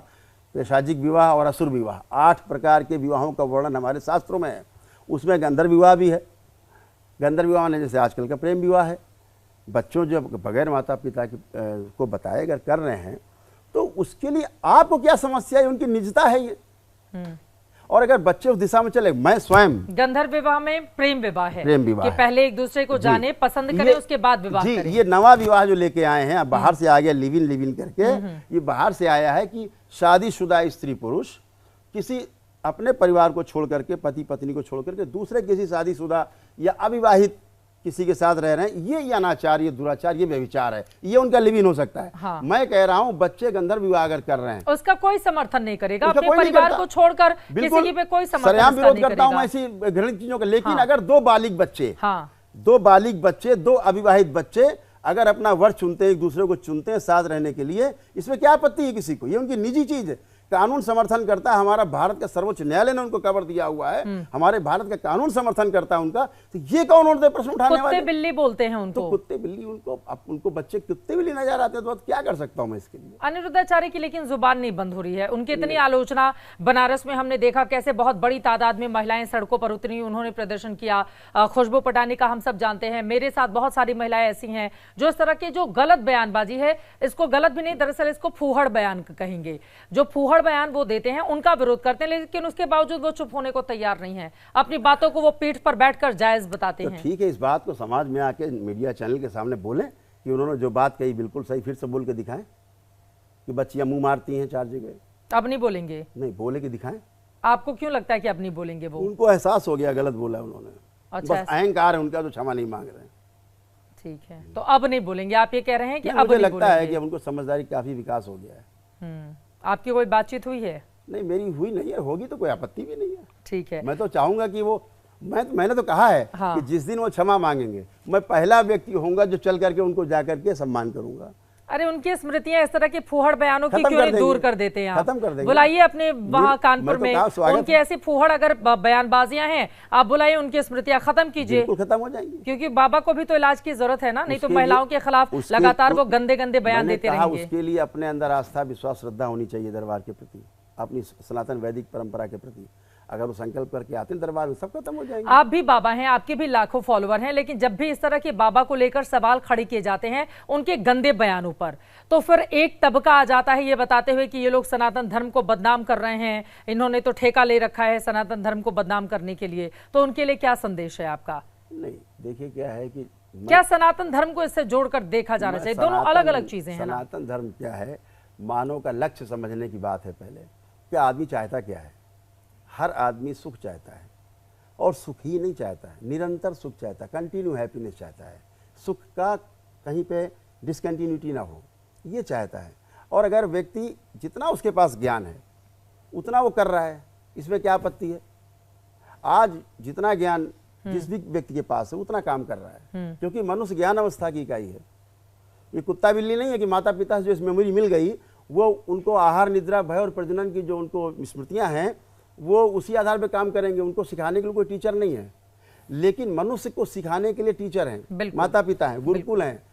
पैशाचिक विवाह और असुर विवाह। 8 प्रकार के विवाहों का वर्णन हमारे शास्त्रों में है। उसमें गंधर्व विवाह भी है। गंधर्व विवाह ने जैसे आजकल का प्रेम विवाह है, बच्चों जो बगैर माता पिता को बताए अगर कर रहे हैं तो उसके लिए आपको क्या समस्या है? उनकी निजता है ये। और अगर बच्चे उस दिशा में चले, मैं स्वयं गंधर्व विवाह में प्रेम विवाह है, प्रेम विवाह कि पहले एक दूसरे को जाने, पसंद करें, उसके बाद विवाह जी करें। ये नवा विवाह जो लेके आए हैं, अब बाहर से आ गया लिव इन करके, ये बाहर से आया है कि शादीशुदा स्त्री पुरुष किसी अपने परिवार को छोड़ करके, पति पत्नी को छोड़ करके दूसरे किसी शादीशुदा या अविवाहित किसी के साथ रह रहे हैं, ये अनाचार, ये दुराचार, ये व्यभिचार है, ये उनका लिविन हो सकता है। हाँ। मैं कह रहा हूं बच्चे गंधर्व विवाह अगर कर रहे हैं उसका कोई समर्थन नहीं करेगा, अपने परिवार को छोड़कर किसी की पे कोई समर्थन सरेआम विरोध नहीं करता हूं करेगा। मैं ऐसी घृणित चीजों का। लेकिन हाँ। अगर दो बालिग बच्चे, दो अविवाहित बच्चे अगर अपना वर चुनते हैं, एक दूसरे को चुनते हैं साथ रहने के लिए, इसमें क्या आपत्ति है किसी को? ये उनकी निजी चीज है। कानून समर्थन करता है, हमारा भारत का सर्वोच्च न्यायालय ने उनको कवर दिया हुआ है, हमारे भारत का कानून समर्थन करता है उनका। तो ये कौन उनसे प्रश्न उठाने वाले? कुत्ते बिल्ली बोलते हैं उनको। तो कुत्ते बिल्ली उनको बच्चे कुत्ते बिल्ली नजर आते हैं, तो क्या कर सकता हूं मैं इसके लिए? अनिरुद्धाचार्य की लेकिन जुबान नहीं बंद हो रही है। उनकी इतनी आलोचना, बनारस में हमने देखा कैसे बहुत बड़ी तादाद में महिलाएं सड़कों पर उतरी, उन्होंने प्रदर्शन किया। खुशबू पटानी का हम सब जानते हैं, मेरे साथ बहुत सारी महिलाएं ऐसी हैं जो इस तरह की जो गलत बयानबाजी है, इसको गलत भी नहीं, दरअसल इसको फूहड़ बयान कहेंगे, जो फूहड़ बयान वो देते हैं उनका विरोध करते हैं, लेकिन उसके बावजूद वो चुप होने को तैयार नहीं है। अपनी बातों को वो पीठ पर बैठकर जायज बताते हैं। ठीक है, इस बात को समाज में आके मीडिया चैनल के सामने बोले कि उन्होंने जो बात कही बिल्कुल सही, फिर से बोल के दिखाएं कि बच्चियां मुंह मारती हैं 4 जगह। अब नहीं बोलेंगे? नहीं, बोले कि दिखाएं। आपको क्यों लगता है कि अब नहीं बोलेंगे? वो उनको एहसास हो गया गलत बोला उन्होंने। अच्छा, बस अहंकार है उनका, तो क्षमा नहीं मांग रहे हैं। ठीक है, तो अब नहीं बोलेंगे, आप ये कह रहे हैं कि अब मुझे नहीं लगता है बोलेंगे। कि उनको समझदारी काफी विकास हो गया है। आपकी कोई बातचीत हुई है? नहीं, मेरी हुई नहीं है, होगी तो कोई आपत्ति भी नहीं है। ठीक है, मैं तो चाहूंगा कि वो, मैंने तो कहा है हाँ। कि जिस दिन वो क्षमा मांगेंगे, मैं पहला व्यक्ति होऊंगा जो चल करके उनको जा करके सम्मान करूंगा। अरे उनकी स्मृतियां इस तरह के फूहड़ बयानों की खत्म क्यों कर नहीं देंगे। दूर कर देते हैं आप? खत्म कर देंगे। बुलाइए अपने वहां कानपुर मैं तो कहा, में स्वागत उनकी है। ऐसी फूहड़ अगर बयानबाजियां हैं, आप बुलाइए, उनकी स्मृतियां खत्म कीजिए, बिल्कुल खत्म हो जाएंगी। क्योंकि बाबा को भी तो इलाज की जरूरत है ना, नहीं तो उसके महिलाओं लिए- के खिलाफ उसके- लगातार वो गंदे गंदे बयान मैंने देते कहा, रहेंगे। उसके लिए अपने अंदर आस्था, विश्वास, श्रद्धा होनी चाहिए दरबार के प्रति, अपनी सनातन वैदिक परंपरा के प्रति। अगर वो संकल्प करके आते हैं दरबार में, सब खत्म हो जाएंगे। आप भी बाबा हैं, आपके भी लाखों फॉलोअर हैं, लेकिन जब भी इस तरह के बाबा को लेकर सवाल खड़े किए जाते हैं उनके गंदे बयानों पर, तो फिर एक तबका आ जाता है ये बताते हुए कि ये लोग सनातन धर्म को बदनाम कर रहे हैं, इन्होंने तो ठेका ले रखा है सनातन धर्म को बदनाम करने के लिए। तो उनके लिए क्या संदेश है आपका? नहीं, देखिए क्या है कि क्या सनातन धर्म को इससे जोड़कर देखा जाना चाहिए? दोनों अलग अलग चीजें हैं ना। सनातन धर्म क्या है? मानव का लक्ष्य समझने की बात है। पहले क्या आदमी चाहता क्या है? हर आदमी सुख चाहता है, और सुख ही नहीं चाहता है, निरंतर सुख चाहता है, कंटिन्यू हैप्पीनेस चाहता है, सुख का कहीं पे डिसकंटिन्यूटी ना हो, ये चाहता है। और अगर व्यक्ति जितना उसके पास ज्ञान है उतना वो कर रहा है, इसमें क्या आपत्ति है? आज जितना ज्ञान जिस भी व्यक्ति के पास है उतना काम कर रहा है, क्योंकि मनुष्य ज्ञान अवस्था की इकाई है। ये कुत्ता बिल्ली नहीं है कि माता पिता से जो इस मेमोरी मिल गई, वो उनको आहार, निद्रा, भय और प्रजनन की जो उनको स्मृतियां हैं वो उसी आधार पर काम करेंगे। उनको सिखाने के लिए कोई टीचर नहीं है, लेकिन मनुष्य को सिखाने के लिए टीचर हैं, माता पिता हैं, गुरुकुल हैं,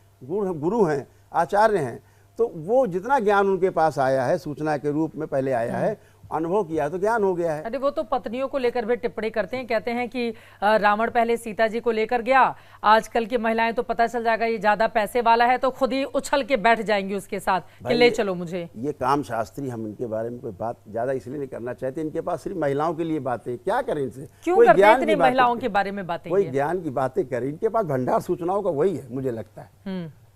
गुरु हैं, आचार्य हैं। तो वो जितना ज्ञान उनके पास आया है, सूचना के रूप में पहले आया है, अनुभव किया है, तो ज्ञान हो गया है। अरे वो तो पत्नियों को लेकर भी टिप्पणी करते हैं, कहते हैं कि रावण पहले सीता जी को लेकर गया, आजकल की महिलाएं तो पता चल जाएगा ये ज्यादा पैसे वाला है तो खुद ही उछल के बैठ जाएंगी उसके साथ कि ले चलो मुझे। ये काम शास्त्री, हम इनके बारे में कोई बात ज्यादा इसलिए नहीं करना चाहते, इनके पास सिर्फ महिलाओं के लिए बातें, क्या करें इनसे? क्यों करते हैं इतनी महिलाओं के बारे में बातें? कोई ज्ञान की बातें करें, इनके पास भंडार सूचनाओं का वही है, मुझे लगता है।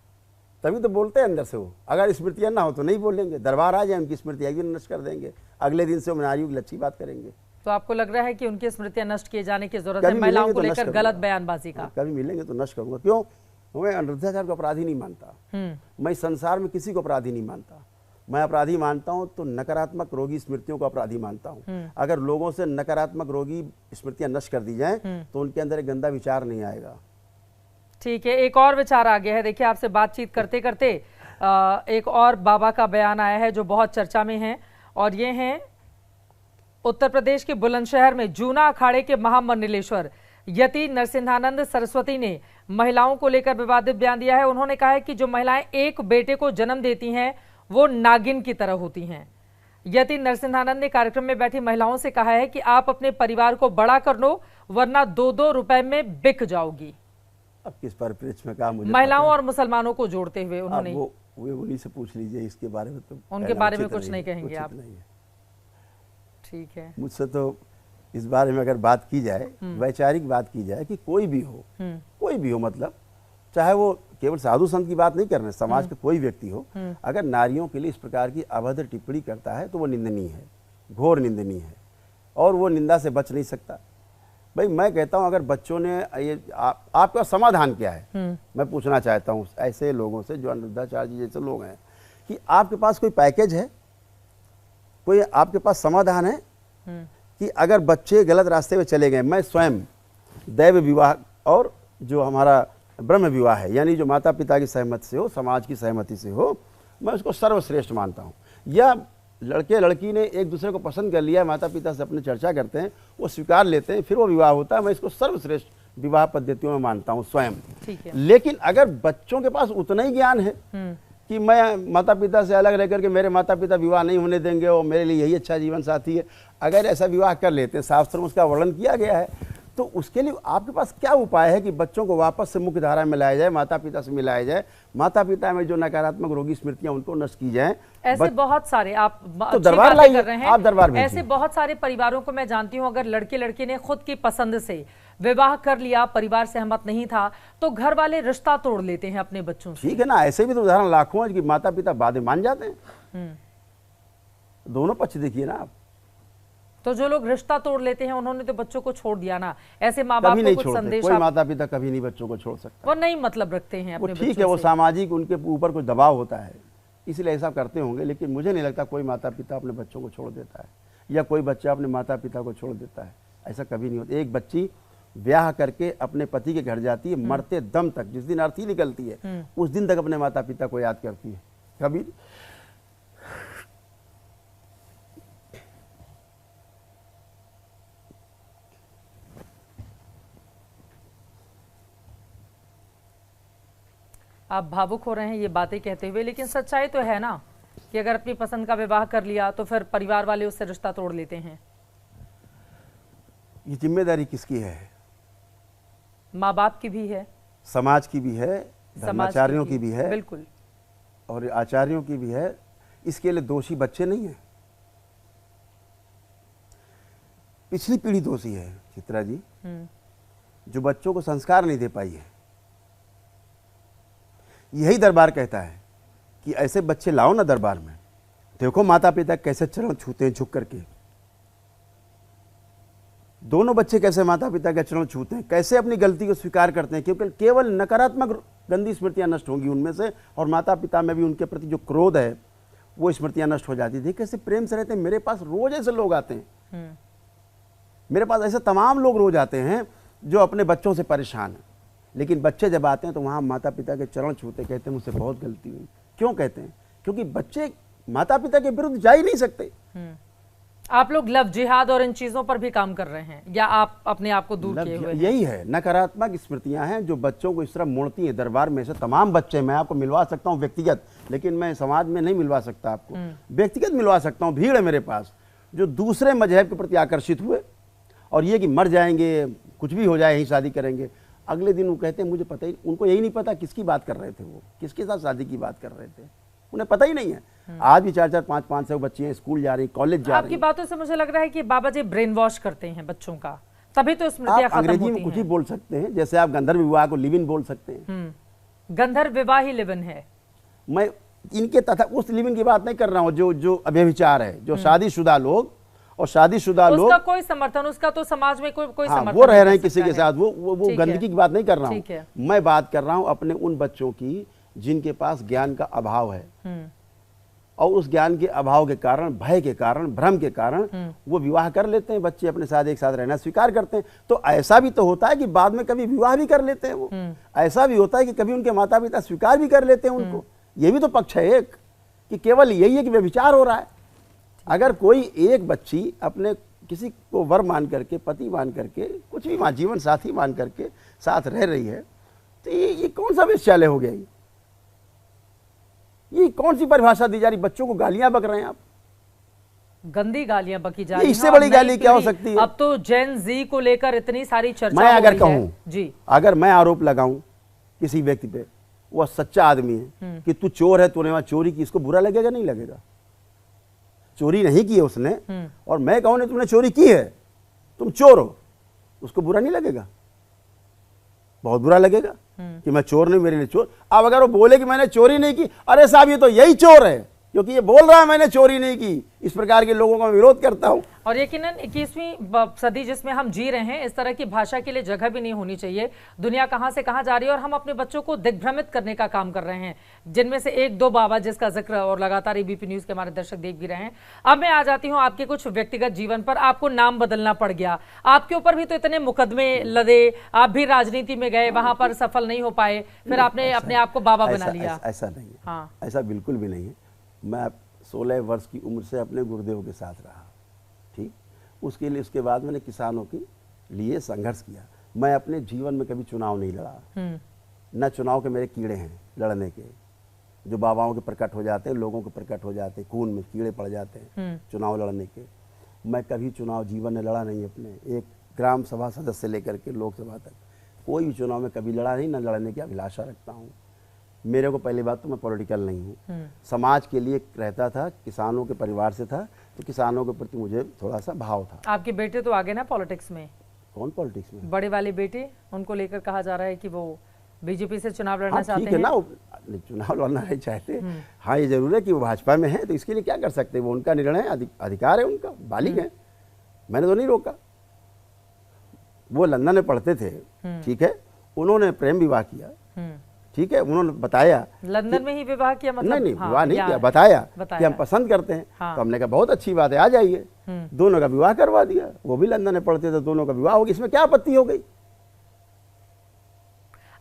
तभी तो बोलते हैं अंदर से वो। अगर स्मृतियां ना हो तो नहीं बोलेंगे, दरबार आ जाए उनकी स्मृतियां भी नष्ट कर देंगे, अगले दिन से वो नारियों की लच्छी बात करेंगे। तो आपको लग रहा है कि उनकी स्मृतियां नष्ट किए जाने की जरूरत है महिलाओं को लेकर गलत बयानबाजी का? कभी मिलेंगे तो नष्ट करूंगा। क्यों? मैं अनिरुद्धाचार्य को अपराधी नहीं मानता, मैं संसार में किसी को अपराधी नहीं मानता। मैं अपराधी मानता हूं तो नकारात्मक रोगी स्मृतियों को अपराधी मानता हूं। अगर लोगों से नकारात्मक रोगी स्मृतियां नष्ट कर दी जाएं तो उनके अंदर एक गंदा विचार नहीं आएगा। ठीक है, एक और विचार आ गया है। देखिए, आपसे बातचीत करते करते एक और बाबा का बयान आया है जो बहुत चर्चा में है, और ये हैं उत्तर प्रदेश के बुलंदशहर में जूना अखाड़े के महामंडलेश्वर यति नरसिंहानंद सरस्वती ने महिलाओं को लेकर विवादित बयान दिया है। उन्होंने कहा है कि जो महिलाएं एक बेटे को जन्म देती हैं वो नागिन की तरह होती हैं। यति नरसिंहानंद ने कार्यक्रम में बैठी महिलाओं से कहा है कि आप अपने परिवार को बड़ा कर लो वरना 2-2 रुपए में बिक जाओगी। अब किस परिप्रेक्ष्य में कहा मुझे महिलाओं और मुसलमानों को जोड़ते हुए उन्होंने, वो उन्हीं से पूछ लीजिए इसके बारे में। तो उनके बारे में कुछ नहीं कहेंगे आप? ठीक है, मुझसे तो इस बारे में अगर बात की जाए, वैचारिक बात की जाए कि कोई भी हो, मतलब चाहे वो केवल साधु संत की बात नहीं कर रहे, समाज का कोई व्यक्ति हो, अगर नारियों के लिए इस प्रकार की अभद्र टिप्पणी करता है तो वो निंदनीय है, घोर निंदनीय है। और वो निंदा से बच नहीं सकता। भाई मैं कहता हूं अगर बच्चों ने ये आपका समाधान क्या है, मैं पूछना चाहता हूं ऐसे लोगों से जो अनिरुद्धाचार्य जी जैसे लोग हैं कि आपके पास कोई पैकेज है, कोई आपके पास समाधान है कि अगर बच्चे गलत रास्ते में चले गए, मैं स्वयं दैव विवाह और जो हमारा ब्रह्म विवाह है यानी जो माता पिता की सहमति से हो, समाज की सहमति से हो, मैं उसको सर्वश्रेष्ठ मानता हूँ। या लड़के लड़की ने एक दूसरे को पसंद कर लिया, माता पिता से अपने चर्चा करते हैं, वो स्वीकार लेते हैं, फिर वो विवाह होता है, मैं इसको सर्वश्रेष्ठ विवाह पद्धतियों में मानता हूँ स्वयं। लेकिन अगर बच्चों के पास उतना ही ज्ञान है कि मैं माता पिता से अलग रह करके मेरे माता पिता विवाह नहीं होने देंगे और मेरे लिए यही अच्छा जीवन साथी है, अगर ऐसा विवाह कर लेते हैं, शास्त्र में उसका वर्णन किया गया है, तो उसके लिए आपके पास क्या उपाय है कि बच्चों को वापस से मुख्य धारा में लाया जाए, माता पिता से मिलाया जाए, माता पिता में जो नकारात्मक रोगी स्मृतियां उनको नष्ट की जाए। ऐसे बहुत सारे आप तो दरबार लाइए, कर रहे हैं, आप दरबार में ऐसे बहुत सारे परिवारों को मैं जानती हूं, अगर लड़के लड़की ने खुद की पसंद से विवाह कर लिया, परिवार सहमत नहीं था, तो घर वाले रिश्ता तोड़ लेते हैं अपने बच्चों से। ठीक है ना, ऐसे भी तो उदाहरण लाखों हैं कि माता पिता बाद में मान जाते हैं। दोनों पक्ष देखिए ना आप। तो जो लोग रिश्ता तोड़ लेते हैं उन्होंने तो बच्चों को छोड़ दिया ना। ऐसे माँ बाप को कुछ संदेश, कोई माता पिता कभी नहीं बच्चों को छोड़ सकता, वो नहीं मतलब रखते हैं अपने ठीक है, वो सामाजिक उनके ऊपर कोई दबाव होता है इसलिए ऐसा करते होंगे, लेकिन मुझे नहीं लगता कोई माता पिता अपने बच्चों को छोड़ देता है या कोई बच्चा अपने माता पिता को छोड़ देता है, ऐसा कभी नहीं होता। एक बच्ची ब्याह करके अपने पति के घर जाती है, मरते दम तक, जिस दिन अर्थी निकलती है उस दिन तक अपने माता पिता को याद करती है। कभी आप भावुक हो रहे हैं ये बातें कहते हुए, लेकिन सच्चाई तो है ना कि अगर अपनी पसंद का विवाह कर लिया तो फिर परिवार वाले उससे रिश्ता तोड़ लेते हैं। ये जिम्मेदारी किसकी है? माँ बाप की भी है, समाज की भी है, धर्माचार्यों की भी है, बिल्कुल, और आचार्यों की भी है। इसके लिए दोषी बच्चे नहीं है, पिछली पीढ़ी दोषी है चित्रा जी, जो बच्चों को संस्कार नहीं दे पाई है। यही दरबार कहता है कि ऐसे बच्चे लाओ ना दरबार में, देखो माता पिता कैसे चरण छूते हैं झुक करके, दोनों बच्चे कैसे माता पिता के चरण छूते हैं, कैसे अपनी गलती को स्वीकार करते हैं, क्योंकि केवल नकारात्मक गंदी स्मृतियां नष्ट होंगी उनमें से, और माता पिता में भी उनके प्रति जो क्रोध है वो स्मृतियां नष्ट हो जाती थी। कैसे प्रेम से रहते हैं। मेरे पास रोज ऐसे लोग आते हैं, मेरे पास ऐसे तमाम लोग रोज आते हैं जो अपने बच्चों से परेशान हैं, लेकिन बच्चे जब आते हैं तो वहाँ माता पिता के चरण छूते, कहते हैं मुझसे बहुत गलती हुई। क्यों कहते हैं? क्योंकि बच्चे माता पिता के विरुद्ध जा ही नहीं सकते। आप लोग लव जिहाद और इन चीजों पर भी काम कर रहे हैं या आप अपने आप को दूर किए हुए हैं? यही है, नकारात्मक स्मृतियां हैं जो बच्चों को इस तरह मोड़ती हैं। दरबार में से तमाम बच्चे, मैं आपको मिलवा सकता हूं व्यक्तिगत, लेकिन मैं समाज में नहीं मिलवा सकता आपको, व्यक्तिगत मिलवा सकता हूं। भीड़ है मेरे पास जो दूसरे मजहब के प्रति आकर्षित हुए और ये कि मर जाएंगे, कुछ भी हो जाए यही शादी करेंगे, अगले दिन वो कहते हैं मुझे पता ही, उनको यही नहीं पता किसकी बात कर रहे थे, वो किसके साथ शादी की बात कर रहे थे, उन्हें पता ही नहीं है। आज भी 4-4, 5-5 बच्चे हैं, स्कूल जा रही, कॉलेज जा रही। आपकी बातों से मुझे लग रहा है कि बाबा जी ब्रेन वॉश करते हैं बच्चों का, तभी तो स्मृतियां खत्म होती हैं। अंग्रेजी में कुछ ही बोल सकते हैं, जैसे आप गंधर्व विवाह को लिव इन बोल सकते हैं। गंधर्व विवाह ही लिव इन है। मैं इनके तथा उस लिव इन की बात नहीं कर रहा हूँ जो अव्यभिचार है, जो शादीशुदा लोग और शादीशुदा लोग, उसका कोई समर्थन, उसका तो समाज में कोई समर्थन वो रह रहे हैं किसी के साथ, वो गंदगी की बात नहीं कर रहा हूँ। मैं बात कर रहा हूँ अपने उन बच्चों की जिनके पास ज्ञान का अभाव है और उस ज्ञान के अभाव के कारण, भय के कारण, भ्रम के कारण वो विवाह कर लेते हैं। बच्चे अपने साथ एक साथ रहना स्वीकार करते हैं। तो ऐसा भी तो होता है कि बाद में कभी विवाह भी कर लेते हैं वो। ऐसा भी होता है कि कभी उनके माता पिता स्वीकार भी कर लेते हैं उनको। ये भी तो पक्ष है एक, कि केवल यही है कि व्यभिचार हो रहा है। अगर कोई एक बच्ची अपने किसी को वर मान करके, पति मान करके, कुछ भी जीवन साथी मान करके साथ रह रही है, तो ये कौन सा वेश्यालय हो गया? ये कौन सी परिभाषा दी जा रही? बच्चों को गालियां बक रहे हैं आप, गंदी गालियां बकी जा रही हैं। इससे बड़ी गाली क्या हो सकती है? अब तो जेन जी को लेकर इतनी सारी चर्चा मैं अगर कहूं जी, अगर मैं आरोप लगाऊं किसी व्यक्ति पे, वह सच्चा आदमी है कि तू चोर है, तूने वहां चोरी की, इसको बुरा लगेगा? नहीं लगेगा। चोरी नहीं की है उसने, और मैं कहूं ने तुमने चोरी की है, तुम चोर हो, उसको बुरा नहीं लगेगा? बहुत बुरा लगेगा कि मैं चोर नहीं, मेरे लिए चोर। अब अगर वो बोले कि मैंने चोरी नहीं की, अरे साहब ये तो यही चोर है, क्योंकि ये बोल रहा है मैंने चोरी नहीं की। इस प्रकार के लोगों का मैं विरोध करता हूं। और यकीनन 21वीं सदी जिसमें हम जी रहे हैं, इस तरह की भाषा के लिए जगह भी नहीं होनी चाहिए। दुनिया कहां से कहां जा रही है और हम अपने बच्चों को दिग्भ्रमित करने का काम कर रहे हैं, जिनमें से एक दो बाबा जिसका जिक्र और लगातार एबीपी न्यूज के हमारे दर्शक देख भी रहे हैं। अब मैं आ जाती हूं आपके कुछ व्यक्तिगत जीवन पर। आपको नाम बदलना पड़ गया, आपके ऊपर भी तो इतने मुकदमे लदे, आप भी राजनीति में गए, वहां पर सफल नहीं हो पाए, फिर आपने अपने आप को बाबा बना लिया। ऐसा नहीं है। हाँ, ऐसा बिल्कुल भी नहीं है। मैं 16 वर्ष की उम्र से अपने गुरुदेव के साथ रहा, ठीक। उसके लिए उसके बाद मैंने किसानों के लिए संघर्ष किया। मैं अपने जीवन में कभी चुनाव नहीं लड़ा, न चुनाव के मेरे कीड़े हैं लड़ने के, जो बाबाओं के प्रकट हो जाते हैं, लोगों के प्रकट हो जाते हैं, खून में कीड़े पड़ जाते हैं चुनाव लड़ने के। मैं कभी चुनाव जीवन में लड़ा नहीं। अपने एक ग्राम सभा सदस्य लेकर के लोकसभा तक कोई भी चुनाव में कभी लड़ा नहीं, न लड़ने की अभिलाषा रखता हूँ। मेरे को पहली बात तो मैं पॉलिटिकल नहीं हूँ, समाज के लिए रहता था, किसानों के परिवार से था, तो किसानों के प्रति मुझे थोड़ा सा भाव था। आपके बेटे तो आगे ना पॉलिटिक्स में? कौन पॉलिटिक्स में? बड़े वाले बेटे, उनको लेकर कहा जा रहा है कि वो बीजेपी से चुनाव लड़ना चाहते हैं। ठीक है ना, चुनाव लड़ना नहीं चाहते। हाँ, ये जरूर है कि वो भाजपा में है, तो इसके लिए क्या कर सकते हैं, वो उनका निर्णय है, अधिकार है उनका, बालिग है, मैंने तो नहीं रोका। वो लंदन में पढ़ते थे, ठीक है, उन्होंने प्रेम विवाह किया, ठीक है, उन्होंने बताया लंदन में ही विवाह किया, मतलब नहीं विवाह नहीं किया, बताया कि हम पसंद करते हैं। तो हमने कहा बहुत अच्छी बात है, आ जाइए। दोनों का विवाह करवा दिया। वो भी लंदन में पढ़ते थे, दोनों का विवाह हो गया। इसमें क्या आपत्ति हो गई?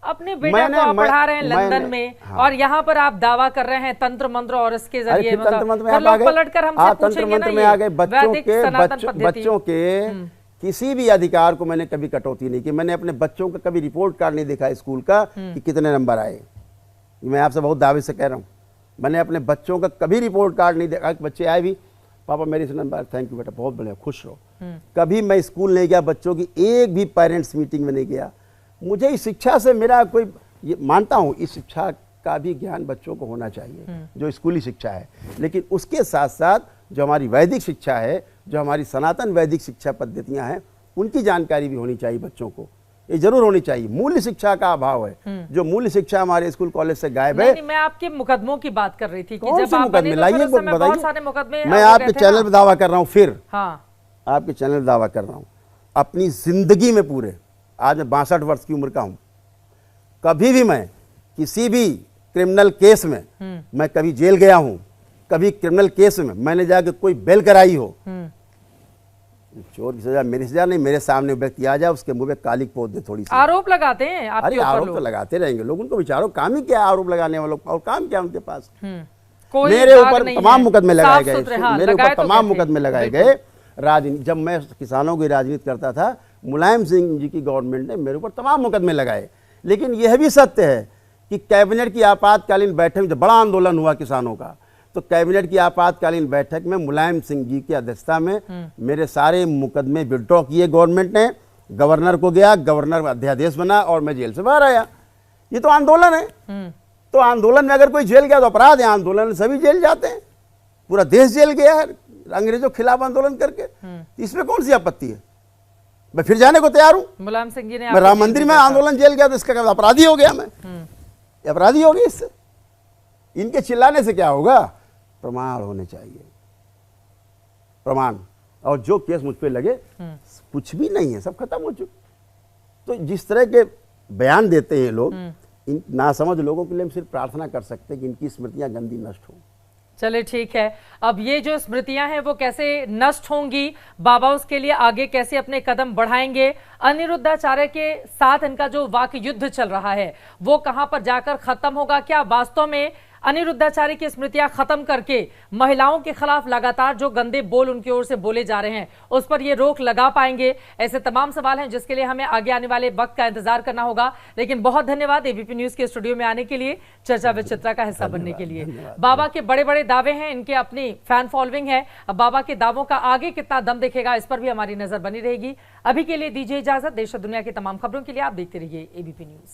अपने बेटे को आप पढ़ा रहे हैं लंदन में, और यहाँ पर आप दावा कर रहे हैं तंत्र मंत्र और इसके जरिए तंत्र मंत्र में आ गए। बच्चों के किसी भी अधिकार को मैंने कभी कटौती नहीं की। मैंने अपने बच्चों का कभी रिपोर्ट कार्ड नहीं देखा स्कूल का कि कितने नंबर आए। मैं आपसे बहुत दावे से कह रहा हूँ, मैंने अपने बच्चों का कभी रिपोर्ट कार्ड नहीं देखा। बच्चे आए भी, पापा मेरे से नंबर, थैंक यू बेटा, बहुत बढ़िया, खुश रहो। कभी मैं स्कूल नहीं गया, बच्चों की एक भी पेरेंट्स मीटिंग में नहीं गया। मुझे इस शिक्षा से मेरा कोई, ये मानता हूँ इस शिक्षा का भी ज्ञान बच्चों को होना चाहिए, जो स्कूली शिक्षा है, लेकिन उसके साथ साथ जो हमारी वैदिक शिक्षा है, जो हमारी सनातन वैदिक शिक्षा पद्धतियां हैं, उनकी जानकारी भी होनी चाहिए बच्चों को। ये जरूर होनी चाहिए। मूल्य शिक्षा का अभाव है, जो मूल्य शिक्षा हमारे स्कूल कॉलेज से गायब है। मैं आपके मुकदमों की बात कर रही थी कि जब आप मुकदमे लाइए, बताइए। मैं आपके चैनल पर दावा कर रहा हूँ, फिर आपके चैनल पर दावा कर रहा हूँ, अपनी जिंदगी में पूरे, आज मैं 62 वर्ष की उम्र का हूं, कभी भी मैं किसी भी क्रिमिनल केस में मैं कभी जेल गया हूं, कभी क्रिमिनल केस में मैंने जाकर कोई बेल कराई हो, चोर की सजा मेरी सजा नहीं, मेरे सामने व्यक्ति आ जाए, उसके मुंह पे काली पोत दे थोड़ी सी। आरोप लगाते हैं आपके ऊपर? आरोप तो लगाते रहेंगे लोग, उनको विचारो काम ही क्या, आरोप लगाने वालों और काम क्या उनके पास। मेरे ऊपर तमाम मुकदमे लगाए गए, मेरे ऊपर तमाम मुकदमे लगाए गए। राजनीति, जब मैं किसानों की राजनीति करता था, मुलायम सिंह जी की गवर्नमेंट ने मेरे ऊपर तमाम मुकदमे लगाए। लेकिन यह भी सत्य है कि कैबिनेट की आपातकालीन बैठक में जब बड़ा आंदोलन हुआ किसानों का, तो कैबिनेट की आपातकालीन बैठक में मुलायम सिंह जी की अध्यक्षता में मेरे सारे मुकदमे विड्रॉ किए गवर्नमेंट ने। गवर्नर को गया, गवर्नर अध्यादेश बना और मैं जेल से बाहर आया। ये तो आंदोलन है। तो आंदोलन में अगर कोई जेल गया तो अपराध है, आंदोलन में सभी जेल जाते हैं, पूरा देश जेल गया है अंग्रेजों के खिलाफ आंदोलन करके। इसमें कौन सी आपत्ति है? मैं फिर जाने को तैयार हूं। मुलायम सिंह जी ने मैं राम मंदिर में आंदोलन जेल गया तो इसका अपराधी हो गया, मैं अपराधी हो गया। इससे इनके चिल्लाने से क्या होगा? प्रमाण होने चाहिए, प्रमाण। और जो केस मुझ पे लगे कुछ भी नहीं है, सब खत्म हो चुका। तो जिस तरह के बयान देते हैं लोग, इन नासमझ लोगों के लिए हम सिर्फ प्रार्थना कर सकते हैं कि इनकी स्मृतियां गंदी नष्ट हो। चले ठीक है, अब ये जो स्मृतियां हैं वो कैसे नष्ट होंगी, बाबा उसके लिए आगे कैसे अपने कदम बढ़ाएंगे, अनिरुद्धाचार्य के साथ इनका जो वाक युद्ध चल रहा है वो कहां पर जाकर खत्म होगा? क्या वास्तव में अनिरुद्धाचार्य की स्मृतियां खत्म करके महिलाओं के खिलाफ लगातार जो गंदे बोल उनकी ओर से बोले जा रहे हैं उस पर ये रोक लगा पाएंगे? ऐसे तमाम सवाल हैं जिसके लिए हमें आगे आने वाले वक्त का इंतजार करना होगा। लेकिन बहुत धन्यवाद एबीपी न्यूज के स्टूडियो में आने के लिए, चर्चा विद चित्रा का हिस्सा बनने के लिए। बाबा के बड़े बड़े दावे हैं, इनके अपनी फैन फॉलोइंग है। अब बाबा के दावों का आगे कितना दम दिखेगा इस पर भी हमारी नजर बनी रहेगी। अभी के लिए दीजिए इजाजत। देश और दुनिया की तमाम खबरों के लिए आप देखते रहिए एबीपी न्यूज।